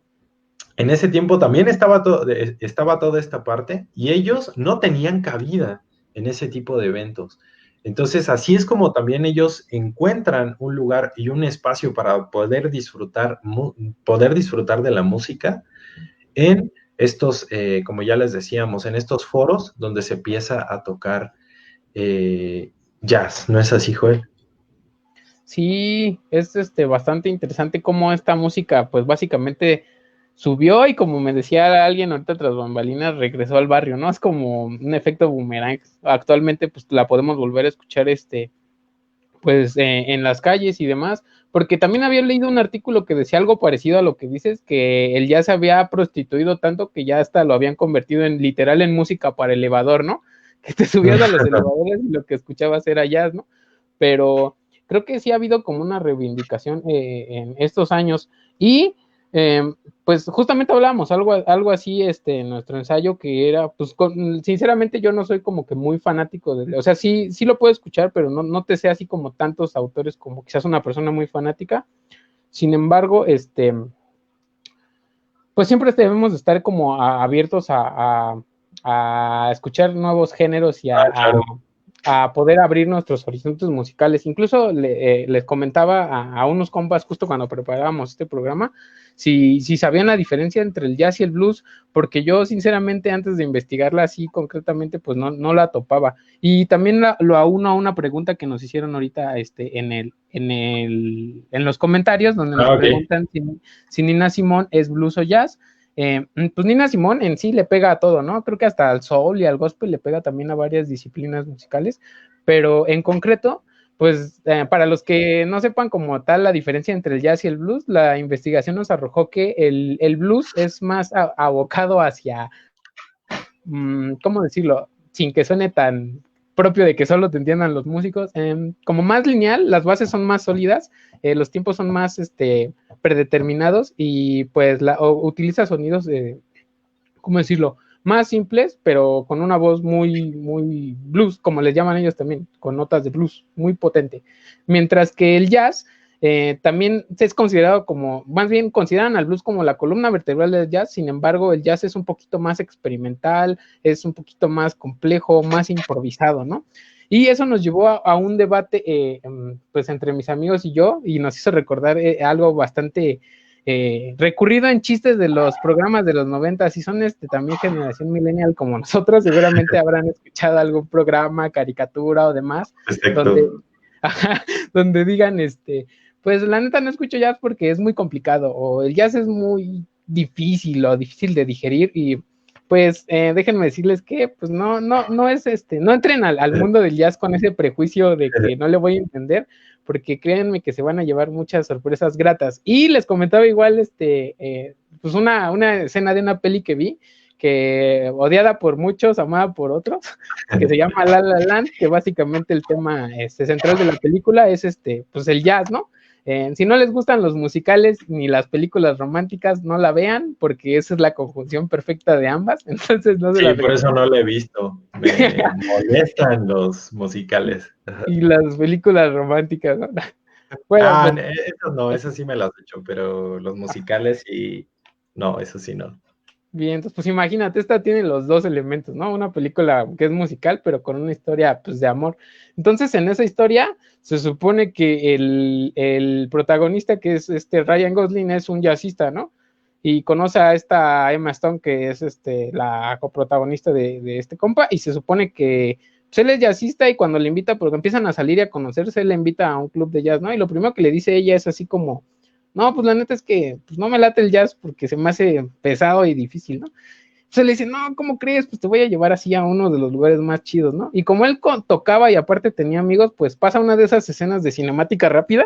en ese tiempo también estaba toda esta parte y ellos no tenían cabida en ese tipo de eventos. Entonces, así es como también ellos encuentran un lugar y un espacio para poder disfrutar de la música en estos, como ya les decíamos, en estos foros donde se empieza a tocar jazz. ¿No es así, Joel? Sí, es bastante interesante cómo esta música, pues básicamente subió y como me decía alguien ahorita tras bambalinas, regresó al barrio, ¿no? Es como un efecto boomerang. Actualmente, pues la podemos volver a escuchar, pues en las calles y demás, porque también había leído un artículo que decía algo parecido a lo que dices, que el jazz se había prostituido tanto que ya hasta lo habían convertido en literal en música para elevador, ¿no? Que te subías a los elevadores y lo que escuchabas era jazz, ¿no? Pero creo que sí ha habido como una reivindicación en estos años y pues justamente hablábamos algo así en nuestro ensayo que era, pues sinceramente yo no soy como que muy fanático o sea, sí lo puedo escuchar, pero no te sé así como tantos autores como quizás una persona muy fanática. Sin embargo, pues siempre debemos estar como abiertos a escuchar nuevos géneros y Claro. a poder abrir nuestros horizontes musicales. Incluso les comentaba a unos compas justo cuando preparábamos este programa, si sabían la diferencia entre el jazz y el blues, porque yo sinceramente antes de investigarla así concretamente, pues no la topaba. Y también lo auno a una pregunta que nos hicieron ahorita en los comentarios, donde nos preguntan si Nina Simone es blues o jazz. Pues Nina Simone en sí le pega a todo, ¿no? Creo que hasta al soul y al gospel le pega también a varias disciplinas musicales, pero en concreto, pues para los que no sepan como tal la diferencia entre el jazz y el blues, la investigación nos arrojó que el blues es más abocado hacia, ¿cómo decirlo? Sin que suene tan propio de que solo te entiendan los músicos, como más lineal, las bases son más sólidas, los tiempos son más predeterminados y pues utiliza sonidos, ¿cómo decirlo? Más simples, pero con una voz muy blues, como les llaman ellos también, con notas de blues, muy potente. Mientras que el jazz también es considerado como, más bien consideran al blues como la columna vertebral del jazz, sin embargo el jazz es un poquito más experimental, es un poquito más complejo, más improvisado, ¿no? Y eso nos llevó a un debate pues entre mis amigos y yo, y nos hizo recordar algo bastante recurrido en chistes de los programas de los 90, si son también generación millennial como nosotros, seguramente habrán escuchado algún programa, caricatura o demás, donde digan, pues la neta no escucho jazz porque es muy complicado, o el jazz es muy difícil o difícil de digerir, y pues déjenme decirles que pues no es no entren al mundo del jazz con ese prejuicio de que no le voy a entender, porque créanme que se van a llevar muchas sorpresas gratas. Y les comentaba igual pues una escena de una peli que vi, que odiada por muchos, amada por otros, que se llama La La Land, que básicamente el tema central de la película es pues el jazz, ¿no? Si no les gustan los musicales ni las películas románticas, no la vean, porque esa es la conjunción perfecta de ambas. Entonces no se la por eso no la he visto. Me molestan los musicales. Y las películas románticas, ¿no? Bueno, pues, eso no, eso sí me las he hecho, pero los musicales sí, no, eso sí no. Bien, entonces pues imagínate, esta tiene los dos elementos, ¿no? Una película que es musical, pero con una historia pues de amor. Entonces, en esa historia se supone que el protagonista, que es Ryan Gosling, es un jazzista, ¿no? y conoce a esta Emma Stone, que es la coprotagonista de este compa, y se supone que pues, él es jazzista, y cuando le invita, porque empiezan a salir y a conocerse, él le invita a un club de jazz, ¿no? Y lo primero que le dice ella es así como, no, pues la neta es que pues, no me late el jazz porque se me hace pesado y difícil, ¿no? Entonces le dice, no, ¿cómo crees? Pues te voy a llevar así a uno de los lugares más chidos, ¿no? Y como él tocaba y aparte tenía amigos, pues pasa una de esas escenas de cinemática rápida,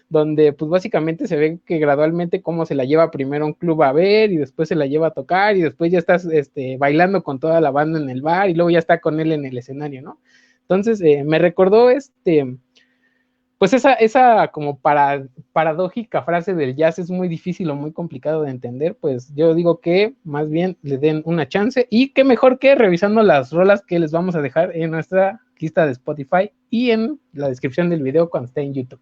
donde pues básicamente se ve que gradualmente cómo se la lleva primero a un club a ver, y después se la lleva a tocar, y después ya estás bailando con toda la banda en el bar, y luego ya está con él en el escenario, ¿no? Entonces me recordó pues esa como paradójica frase del jazz es muy difícil o muy complicado de entender, pues yo digo que más bien le den una chance, y qué mejor que revisando las rolas que les vamos a dejar en nuestra lista de Spotify y en la descripción del video cuando esté en YouTube.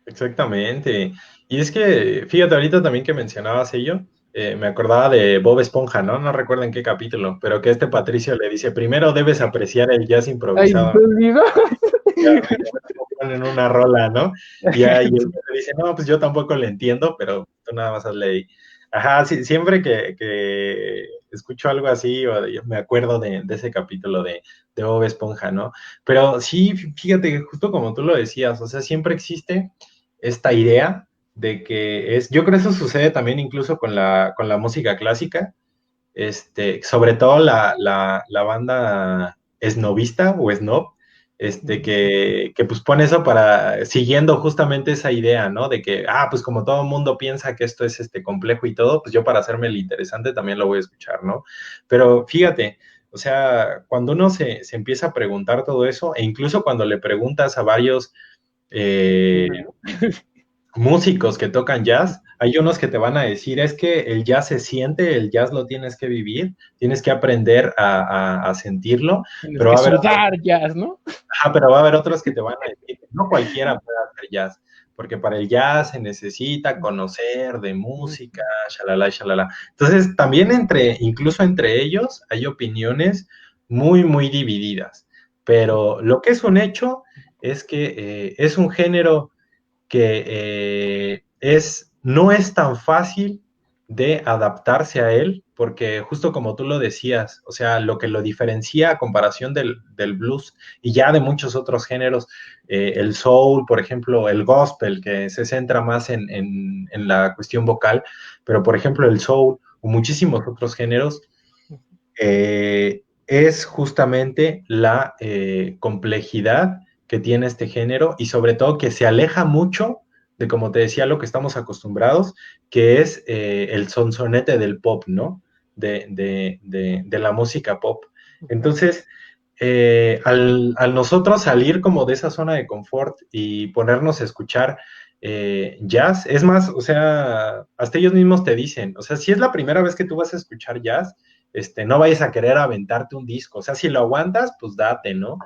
Exactamente. Y es que, fíjate, ahorita también que mencionabas ello, me acordaba de Bob Esponja, ¿no? No recuerdo en qué capítulo, pero que Patricio le dice, primero debes apreciar el jazz Ay, improvisado. ¿te olvidó? Ponen una rola, ¿no? Y ahí él dice, no, pues yo tampoco le entiendo, pero tú nada más hazle ahí. Ajá, sí, siempre que escucho algo así, yo me acuerdo de ese capítulo de Bob Esponja, ¿no? Pero sí, fíjate, justo como tú lo decías, o sea, siempre existe esta idea de que es, yo creo que eso sucede también incluso con la música clásica, sobre todo la banda esnovista o snob, que pues pone eso para, siguiendo justamente esa idea, ¿no? De que, pues como todo el mundo piensa que esto es complejo y todo, pues yo para hacerme el interesante también lo voy a escuchar, ¿no? Pero fíjate, o sea, cuando uno se empieza a preguntar todo eso, e incluso cuando le preguntas a varios eh, músicos que tocan jazz, hay unos que te van a decir, es que el jazz se siente, el jazz lo tienes que vivir, tienes que aprender a sentirlo, Tienes pero que va a haber otros, sudar jazz, ¿no? pero va a haber otros que te van a decir, no cualquiera puede hacer jazz, porque para el jazz se necesita conocer de música, shalala, shalala. Entonces, también incluso entre ellos, hay opiniones muy, muy divididas, pero lo que es un hecho es que es un género que no es tan fácil de adaptarse a él, porque justo como tú lo decías, o sea, lo que lo diferencia a comparación del blues y ya de muchos otros géneros, el soul, por ejemplo, el gospel, que se centra más en la cuestión vocal, pero por ejemplo el soul o muchísimos otros géneros, es justamente la complejidad que tiene este género y sobre todo que se aleja mucho de, como te decía, lo que estamos acostumbrados, que es el sonsonete del pop, ¿no? De la música pop. Entonces, al nosotros salir como de esa zona de confort y ponernos a escuchar jazz, es más, o sea, hasta ellos mismos te dicen, o sea, si es la primera vez que tú vas a escuchar jazz, no vayas a querer aventarte un disco, o sea, si lo aguantas, pues date, ¿no?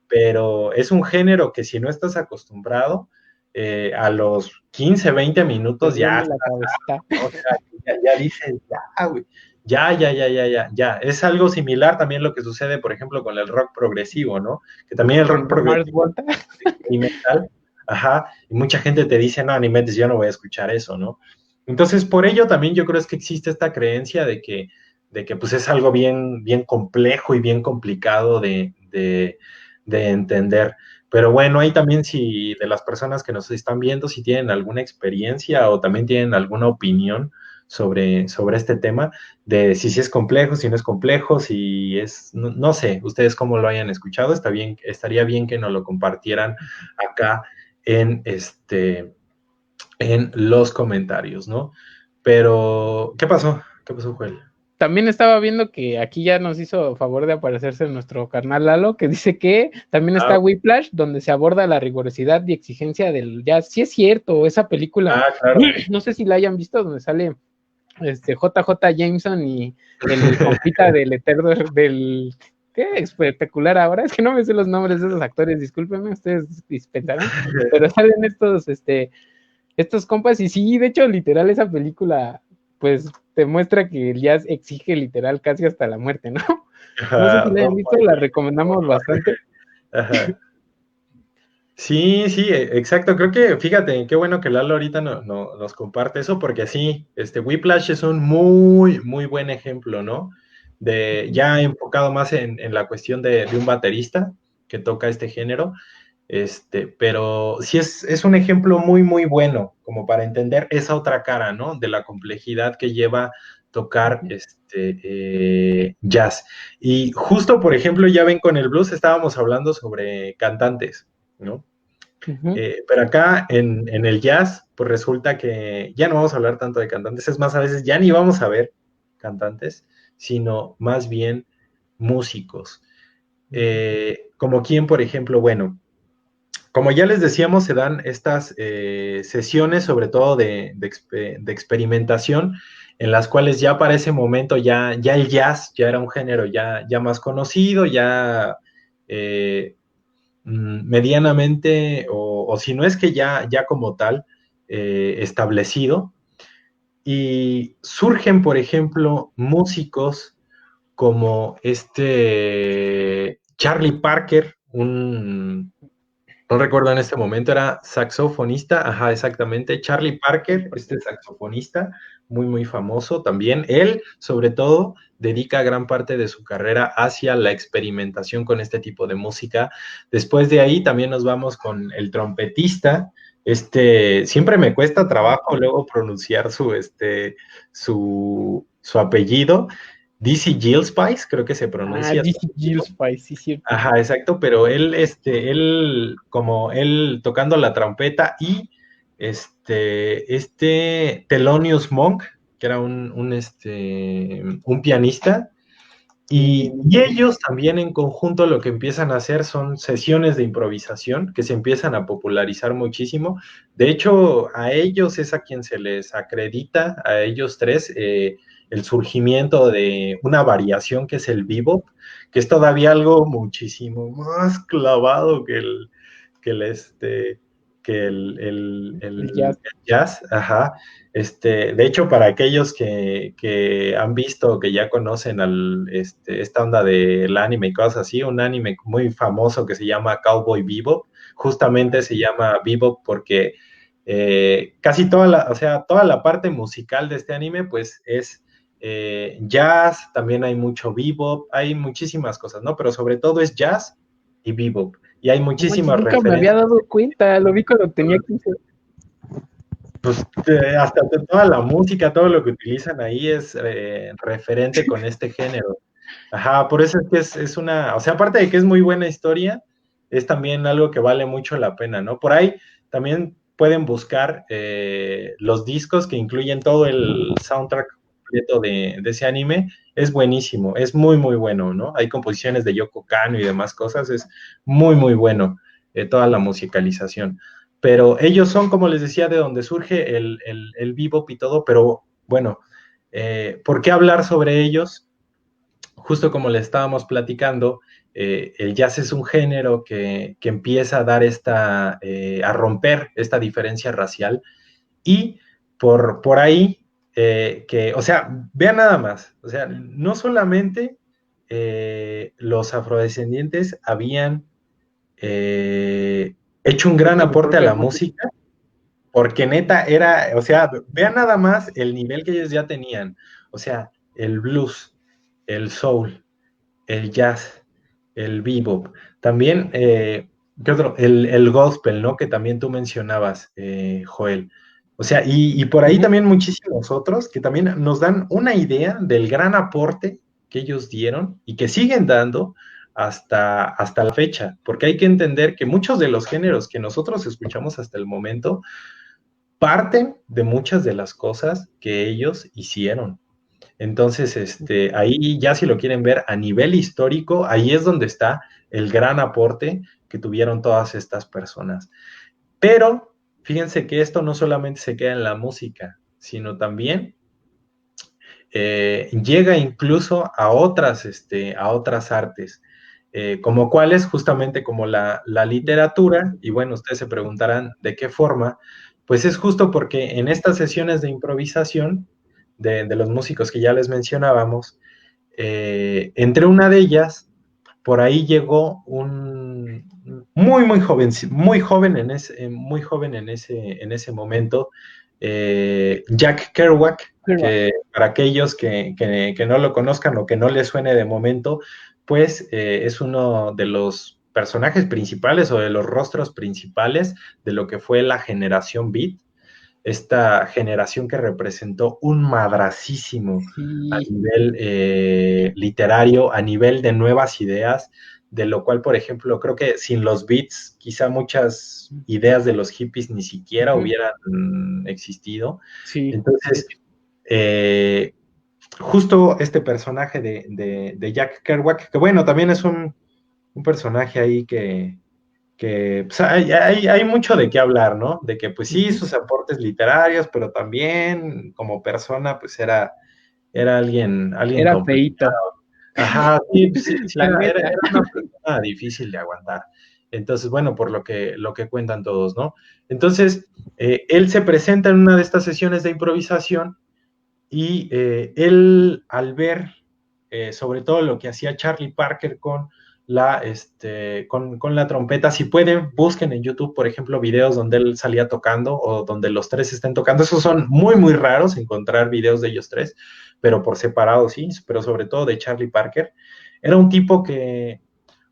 Pero es un género que si no estás acostumbrado, a los 15, 20 Te minutos ya, duele la cabecita. ¿no? O sea, ya dices, ya, güey, ya. Es algo similar también lo que sucede, por ejemplo, con el rock progresivo, ¿no? Que también el rock Con Mars progresivo Volta. es experimental, ajá, y mucha gente te dice, no, ni metes, yo no voy a escuchar eso, ¿no? Entonces, por ello también yo creo es que existe esta creencia de que pues es algo bien, bien complejo y bien complicado de entender. Pero bueno, ahí también si de las personas que nos están viendo, si tienen alguna experiencia o también tienen alguna opinión sobre este tema, de si es complejo, si no es complejo, si es, no sé, ustedes cómo lo hayan escuchado, estaría bien que nos lo compartieran acá en en los comentarios, ¿no? Pero, ¿qué pasó? ¿Qué pasó, Joel? También estaba viendo que aquí ya nos hizo favor de aparecerse nuestro carnal Lalo, que dice que también está Whiplash, donde se aborda la rigurosidad y exigencia del jazz. Sí es cierto, esa película, Claro. no sé si la hayan visto, donde sale JJ Jameson y el compita del eterno, del qué espectacular ahora, es que no me sé los nombres de esos actores, discúlpenme, ustedes dispensarán, pero salen estos compas, y sí, de hecho, literal, esa película, pues, te muestra que el jazz exige literal casi hasta la muerte, ¿no? No sé si la hayan visto, la recomendamos bastante. Ajá. Sí, sí, exacto. Creo que, fíjate, qué bueno que Lalo ahorita nos comparte eso, porque sí, Whiplash es un muy, muy buen ejemplo, ¿no? De ya enfocado más en la cuestión de un baterista que toca este género, pero sí es un ejemplo muy, muy bueno, como para entender esa otra cara, ¿no? De la complejidad que lleva tocar jazz. Y justo, por ejemplo, ya ven con el blues estábamos hablando sobre cantantes, ¿no? Ujú. Pero acá en el jazz, pues resulta que ya no vamos a hablar tanto de cantantes, es más, a veces ya ni vamos a ver cantantes, sino más bien músicos. Como quien, por ejemplo, bueno, como ya les decíamos, se dan estas sesiones, sobre todo de experimentación, en las cuales ya para ese momento ya el jazz ya era un género ya más conocido, ya medianamente, o si no es que ya como tal, establecido. Y surgen, por ejemplo, músicos como Charlie Parker, no recuerdo en este momento, era saxofonista, ajá, exactamente, Charlie Parker, este saxofonista, muy, muy famoso también. Él, sobre todo, dedica gran parte de su carrera hacia la experimentación con este tipo de música. Después de ahí también nos vamos con el trompetista. Siempre me cuesta trabajo luego pronunciar su apellido. Dizzy Gillespie, creo que se Ah, pronuncia. DC Gillespie, sí, cierto. Ajá, exacto, pero él, como él tocando la trompeta y Thelonious Monk, que era un pianista, y ellos también en conjunto lo que empiezan a hacer son sesiones de improvisación que se empiezan a popularizar muchísimo. De hecho, a ellos es a quien se les acredita, a ellos tres, el surgimiento de una variación que es el bebop, que es todavía algo muchísimo más clavado que el, este, que El jazz. el jazz, ajá. De hecho, para aquellos que han visto, que ya conocen esta onda del anime y cosas así, un anime muy famoso que se llama Cowboy Bebop, justamente se llama Bebop porque casi o sea, toda la parte musical de este anime, pues es jazz, también hay mucho bebop, hay muchísimas cosas, ¿no? Pero sobre todo es jazz y bebop. Y hay No manches, muchísimas nunca me había referencias. dado cuenta, lo vi cuando tenía 15. Pues hasta toda la música, todo lo que utilizan ahí es referente con este género. Ajá, por eso es que es una, o sea, aparte de que es muy buena historia, es también algo que vale mucho la pena, ¿no? Por ahí también pueden buscar los discos que incluyen todo el soundtrack completo de ese anime. Es buenísimo, es muy, muy bueno, ¿no? Hay composiciones de Yoko Kanno y demás cosas, es muy, muy bueno toda la musicalización. Pero ellos son, como les decía, de donde surge el bebop y todo, pero bueno, ¿por qué hablar sobre ellos? Justo como le estábamos platicando, el jazz es un género que empieza a dar a romper esta diferencia racial y por ahí, o sea, vean nada más, o sea, no solamente los afrodescendientes habían hecho un gran Hecho su aporte a propia la música. música, porque neta era, o sea, vean nada más el nivel que ellos ya tenían, o sea, el blues, el soul, el jazz, el bebop. También, ¿qué otro? El gospel, ¿no? Que también tú mencionabas, Joel. O sea, y por ahí Ujú. también muchísimos otros que también nos dan una idea del gran aporte que ellos dieron y que siguen dando hasta la fecha, porque hay que entender que muchos de los géneros que nosotros escuchamos hasta el momento parten de muchas de las cosas que ellos hicieron. Entonces, ahí ya si lo quieren ver a nivel histórico, ahí es donde está el gran aporte que tuvieron todas estas personas. Pero fíjense que esto no solamente se queda en la música, sino también llega incluso a otras artes, como cuáles, justamente como la literatura, y bueno, ustedes se preguntarán de qué forma, pues es justo porque en estas sesiones de improvisación de los músicos que ya les mencionábamos, entre una de ellas por ahí llegó un muy joven, en ese momento, Jack Kerouac, que para aquellos que no lo conozcan o que no les suene de momento, pues es uno de los personajes principales o de los rostros principales de lo que fue la generación Beat, esta generación que representó un madracísimo a Sí, nivel literario, a nivel de nuevas ideas, de lo cual, por ejemplo, creo que sin los beats, quizá muchas ideas de los hippies ni siquiera hubieran existido. sí, Entonces, justo este personaje de Jack Kerouac, que bueno, también es un personaje ahí que pues, hay mucho de qué hablar, ¿no? De que pues sí, sus aportes literarios, pero también como persona, pues era alguien era complicado. feíto, Ajá, sí, pues, sí, sí, la era neta. una persona difícil de aguantar. Entonces, bueno, por lo que cuentan todos, ¿no? Entonces, él se presenta en una de estas sesiones de improvisación y él, al ver sobre todo lo que hacía Charlie Parker con la trompeta, si pueden, busquen en YouTube, por ejemplo, videos donde él salía tocando o donde los tres estén tocando. Esos son muy raros encontrar videos de ellos tres, pero por separado sí, pero sobre todo de Charlie Parker. Era un tipo que,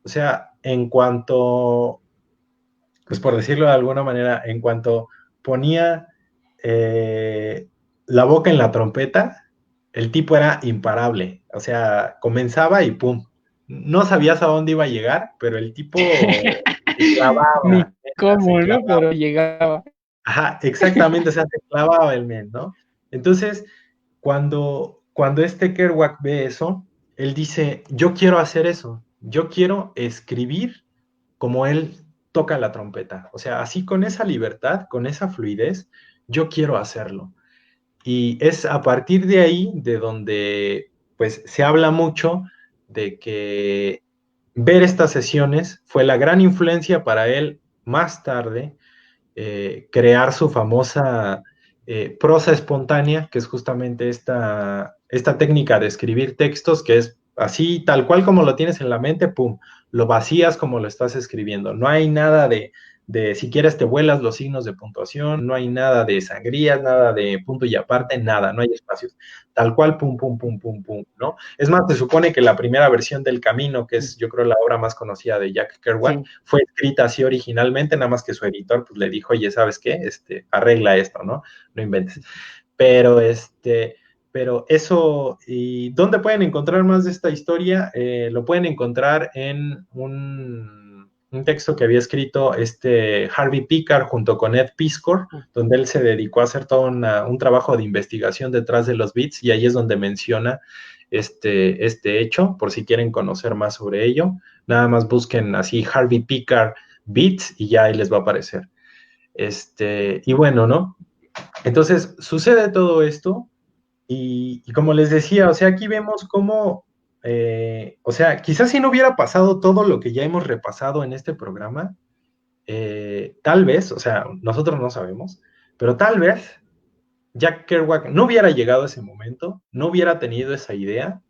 o sea, en cuanto, pues por decirlo de alguna manera, en cuanto ponía la boca en la trompeta, el tipo era imparable. O sea, comenzaba y pum. No sabías a dónde iba a llegar, pero el tipo se Ni clavaba, se cómo, ¿no? clavaba. Pero llegaba. Ajá, exactamente, o sea, se clavaba el men, ¿no? Entonces, cuando este Kerouac ve eso, él dice, yo quiero hacer eso, yo quiero escribir como él toca la trompeta. O sea, así con esa libertad, con esa fluidez, yo quiero hacerlo. Y es a partir de ahí de donde pues se habla mucho de que ver estas sesiones fue la gran influencia para él más tarde crear su famosa prosa espontánea, que es justamente esta técnica de escribir textos, que es así, tal cual como lo tienes en la mente, pum, lo vacías como lo estás escribiendo. No hay nada de si quieres te vuelas los signos de puntuación, no hay nada de sangrías, nada de punto y aparte, nada, no hay espacios. Tal cual, pum, pum, pum, pum, pum, ¿no? Es más, se supone que la primera versión del Camino, que es yo creo la obra más conocida de Jack Kerouac, Sí. fue escrita así originalmente, nada más que su editor pues le dijo, oye, ¿sabes qué? Arregla esto, ¿no? No inventes. Pero pero eso, ¿y dónde pueden encontrar más de esta historia? Lo pueden encontrar en un texto que había escrito Harvey Pickard junto con Ed Piscor, donde él se dedicó a hacer todo un trabajo de investigación detrás de los beats, y ahí es donde menciona este hecho, por si quieren conocer más sobre ello. Nada más busquen así Harvey Pickard Beats y ya ahí les va a aparecer. Y bueno, ¿no? Entonces sucede todo esto y como les decía, o sea, aquí vemos cómo, o sea, quizás si no hubiera pasado todo lo que ya hemos repasado en este programa, tal vez, o sea, nosotros no sabemos, pero tal vez Jack Kerouac no hubiera llegado a ese momento, no hubiera tenido esa idea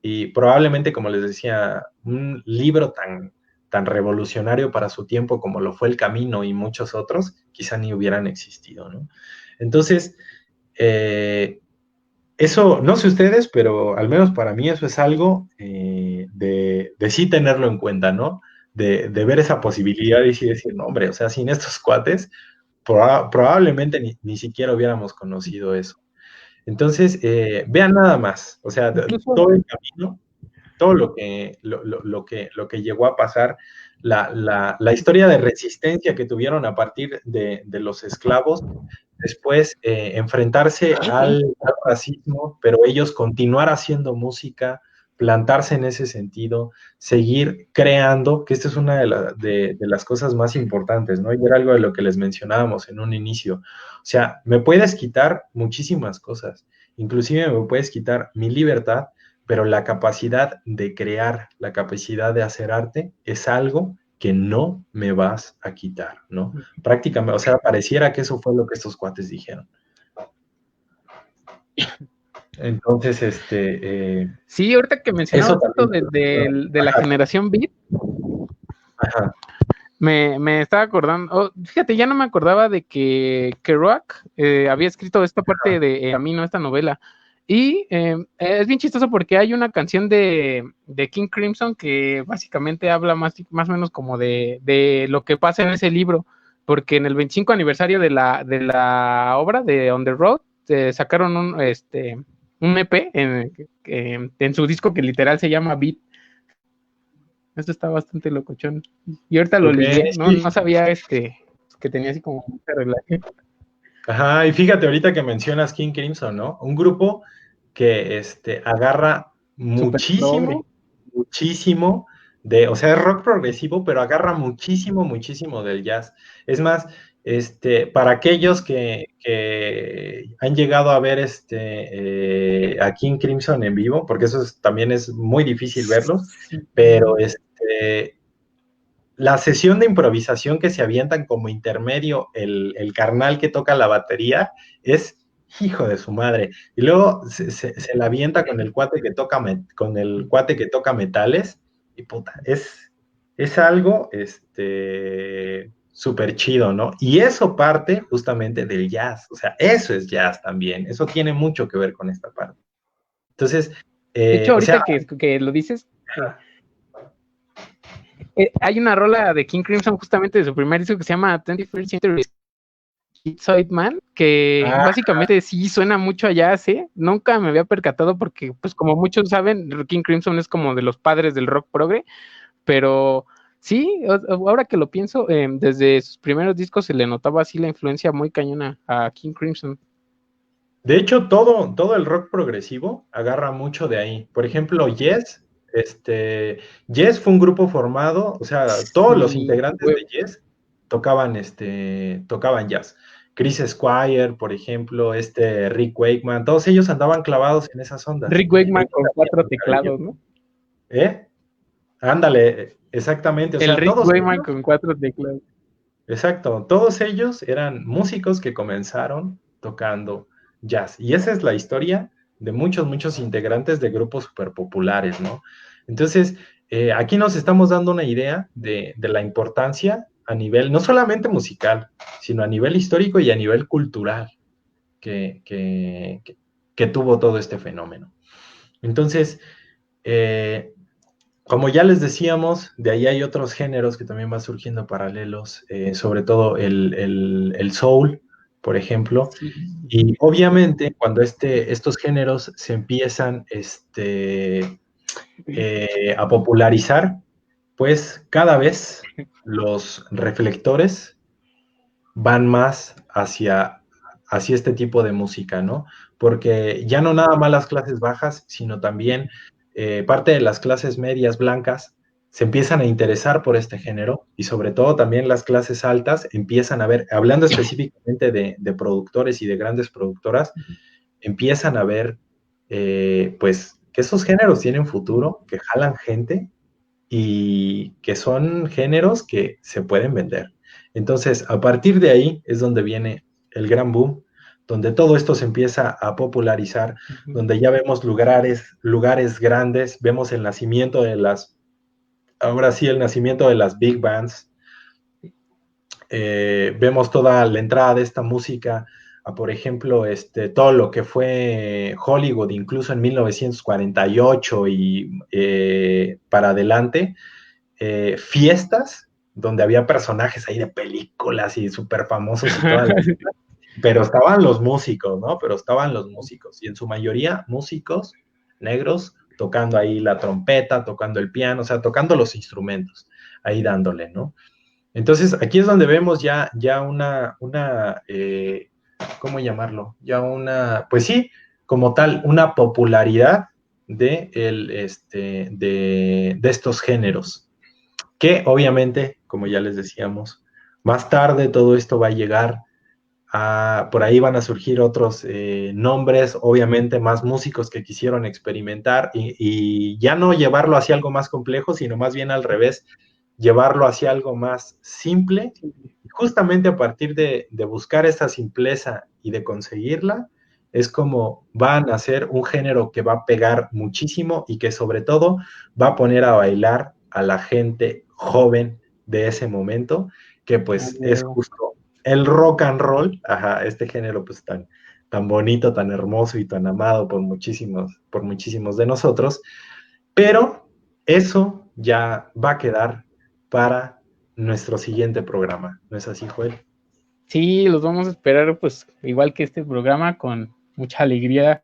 y probablemente, como les decía, un libro tan revolucionario para su tiempo como lo fue El Camino y muchos otros, quizá ni hubieran existido, ¿no? Entonces, eso, no sé ustedes, pero al menos para mí eso es algo de sí tenerlo en cuenta, ¿no? De ver esa posibilidad y sí decir, no, hombre, o sea, sin estos cuates, probablemente ni siquiera hubiéramos conocido eso. Entonces, vean nada más, o sea, Incluso, todo el camino, todo lo que llegó a pasar, la historia de resistencia que tuvieron a partir de los esclavos, después enfrentarse al racismo, pero ellos continuar haciendo música, plantarse en ese sentido, seguir creando, que esta es una de las cosas más importantes, ¿no? Y era algo de lo que les mencionábamos en un inicio. O sea, me puedes quitar muchísimas cosas, inclusive me puedes quitar mi libertad, pero la capacidad de crear, la capacidad de hacer arte es algo que no me vas a quitar, ¿no? Prácticamente, o sea, pareciera que eso fue lo que estos cuates dijeron. Entonces, Sí, ahorita que eso mencionabas esto también. de la Ajá, generación Beat, ajá, me estaba acordando, fíjate, ya no me acordaba de que Kerouac había escrito esta parte de Camino, esta novela. Y es bien chistoso porque hay una canción de King Crimson que básicamente habla más o menos como de lo que pasa en ese libro, porque en el 25 aniversario de la obra de On the Road sacaron un EP en su disco que literal se llama Beat. Esto está bastante locochón. Y ahorita lo ok, ligué, ¿no? sí. No sabía que tenía así como mucha relación. Ajá, y fíjate ahorita que mencionas King Crimson, ¿no? Un grupo que agarra Súper progre. muchísimo, muchísimo o sea, es rock progresivo, pero agarra muchísimo, muchísimo del jazz. Es más, para aquellos que han llegado a ver a King Crimson en vivo, porque también es muy difícil verlos, pero la sesión de improvisación que se avientan como intermedio el carnal que toca la batería es hijo de su madre. Y luego se la avienta con el cuate que toca con el cuate que toca metales y puta, es algo súper chido, ¿no? Y eso parte justamente del jazz, o sea, eso es jazz también, eso tiene mucho que ver con esta parte. Entonces, De hecho, o sea, ahorita que lo dices, hay una rola de King Crimson justamente de su primer disco que se llama 21st Century Schizoid Man, que ah, básicamente sí suena mucho a jazz, ¿eh? Nunca me había percatado porque, pues como muchos saben, King Crimson es como de los padres del rock progre, pero sí, ahora que lo pienso, desde sus primeros discos se le notaba así la influencia muy cañona a King Crimson. de hecho, todo el rock progresivo agarra mucho de ahí. Por ejemplo, Yes fue un grupo formado, o sea, todos los Y, integrantes de Yes tocaban jazz. Chris Squire, por ejemplo, Rick Wakeman, todos ellos andaban clavados en esas ondas. Rick Wakeman Ellos con sabían 4 tocar el jazz. teclados, ¿no? ¿Eh? Ándale, exactamente, o El sea, Rick todos Wakeman ellos, con 4 teclados. exacto, todos ellos eran músicos que comenzaron tocando jazz. Y esa es la historia de muchos, muchos integrantes de grupos súper populares, ¿no? Entonces, aquí nos estamos dando una idea de la importancia a nivel, no solamente musical, sino a nivel histórico y a nivel cultural que, que, que, que tuvo todo este fenómeno. Entonces, eh, como ya les decíamos, de ahí hay otros géneros que también van surgiendo paralelos, sobre todo el soul, por ejemplo. Sí. Y obviamente cuando estos géneros se empiezan a popularizar, pues cada vez los reflectores van más hacia este tipo de música, ¿no? Porque ya no nada más las clases bajas, sino también parte de las clases medias blancas se empiezan a interesar por este género y sobre todo también las clases altas empiezan a ver, hablando específicamente de productores y de grandes productoras, empiezan a ver pues que esos géneros tienen futuro, que jalan gente y que son géneros que se pueden vender. Entonces, a partir de ahí es donde viene el gran boom, donde todo esto se empieza a popularizar, donde ya vemos lugares grandes, vemos el nacimiento ahora sí, el nacimiento de las big bands, vemos toda la entrada de esta música, por ejemplo, todo lo que fue Hollywood, incluso en 1948 y para adelante, fiestas donde había personajes ahí de películas y súper famosos y toda la... Pero estaban los músicos, ¿no? Pero estaban los músicos, y en su mayoría músicos negros tocando ahí la trompeta, tocando el piano, o sea, tocando los instrumentos, ahí dándole, ¿no? Entonces, aquí es donde vemos ya ¿cómo llamarlo? Ya pues sí, como tal, una popularidad de estos géneros que obviamente, como ya les decíamos, más tarde todo esto va a llegar por ahí van a surgir otros nombres, obviamente más músicos que quisieron experimentar y ya no llevarlo hacia algo más complejo, sino más bien al revés, llevarlo hacia algo más simple. Justamente a partir de buscar esa simpleza y de conseguirla, es como van a hacer un género que va a pegar muchísimo y que sobre todo va a poner a bailar a la gente joven de ese momento, que pues es justo el rock and roll, ajá, este género pues tan bonito, tan hermoso y tan amado por muchísimos de nosotros, pero eso ya va a quedar para nuestro siguiente programa, ¿no es así, Joel? Sí, los vamos a esperar, pues, igual que este programa, con mucha alegría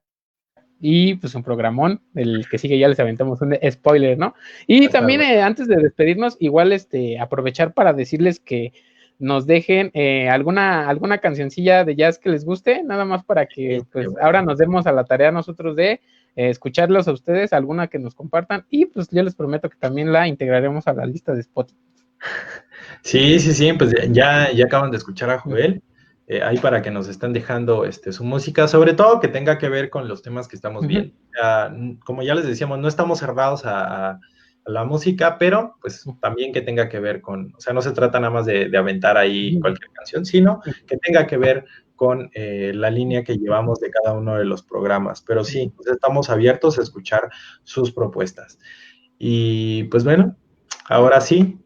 y pues un programón, el que sigue ya les aventamos un spoiler, ¿no? Y también antes de despedirnos, igual aprovechar para decirles que nos dejen alguna cancioncilla de jazz que les guste, nada más para que pues ahora nos demos a la tarea nosotros de escucharlos a ustedes, alguna que nos compartan, y pues yo les prometo que también la integraremos a la lista de Spotify. Sí, pues ya acaban de escuchar a Joel, ahí para que nos estén dejando su música, sobre todo que tenga que ver con los temas que estamos viendo. Como ya les decíamos, no estamos cerrados a la música, pero pues también que tenga que ver con, o sea, no se trata nada más de aventar ahí cualquier canción, sino que tenga que ver con la línea que llevamos de cada uno de los programas. Pero sí, pues estamos abiertos a escuchar sus propuestas. Y pues bueno, ahora sí,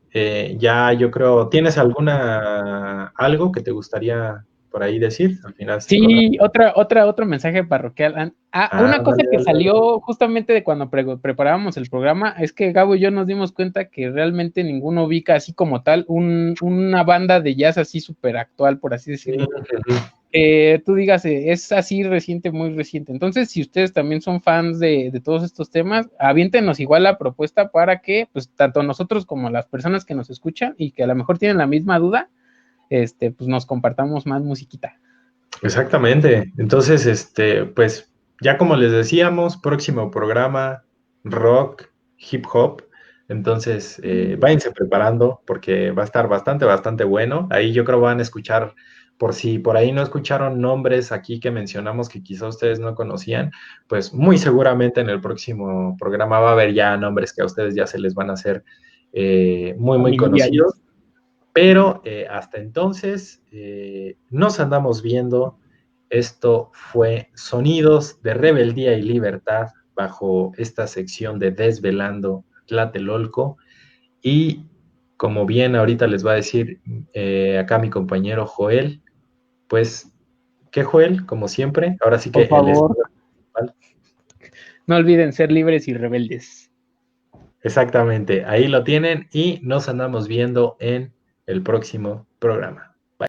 ya yo creo, ¿tienes algo que te gustaría por ahí decir al final de este programa? Sí, otro mensaje parroquial. Una cosa que Dale. salió justamente de cuando preparábamos el programa es que Gabo y yo nos dimos cuenta que realmente ninguno ubica así como tal una banda de jazz así súper actual, por así decirlo. Tú digas, es así reciente, muy reciente. Entonces, si ustedes también son fans de todos estos temas, aviéntenos igual la propuesta para que, pues, tanto nosotros como las personas que nos escuchan y que a lo mejor tienen la misma duda, pues nos compartamos más musiquita. Exactamente. Entonces, pues ya como les decíamos, próximo programa, rock, hip hop. Entonces, váyanse preparando porque va a estar bastante bueno. Ahí yo creo van a escuchar, por si por ahí no escucharon nombres aquí que mencionamos que quizá ustedes no conocían, pues muy seguramente en el próximo programa va a haber ya nombres que a ustedes ya se les van a hacer muy conocidos. Pero hasta entonces nos andamos viendo. Esto fue Sonidos de Rebeldía y Libertad bajo esta sección de Desvelando Tlatelolco. Y como bien ahorita les va a decir acá mi compañero Joel, pues, ¿qué Joel? Como siempre, ahora sí que Por favor, no olviden ser libres y rebeldes. Exactamente, ahí lo tienen y nos andamos viendo en el próximo programa.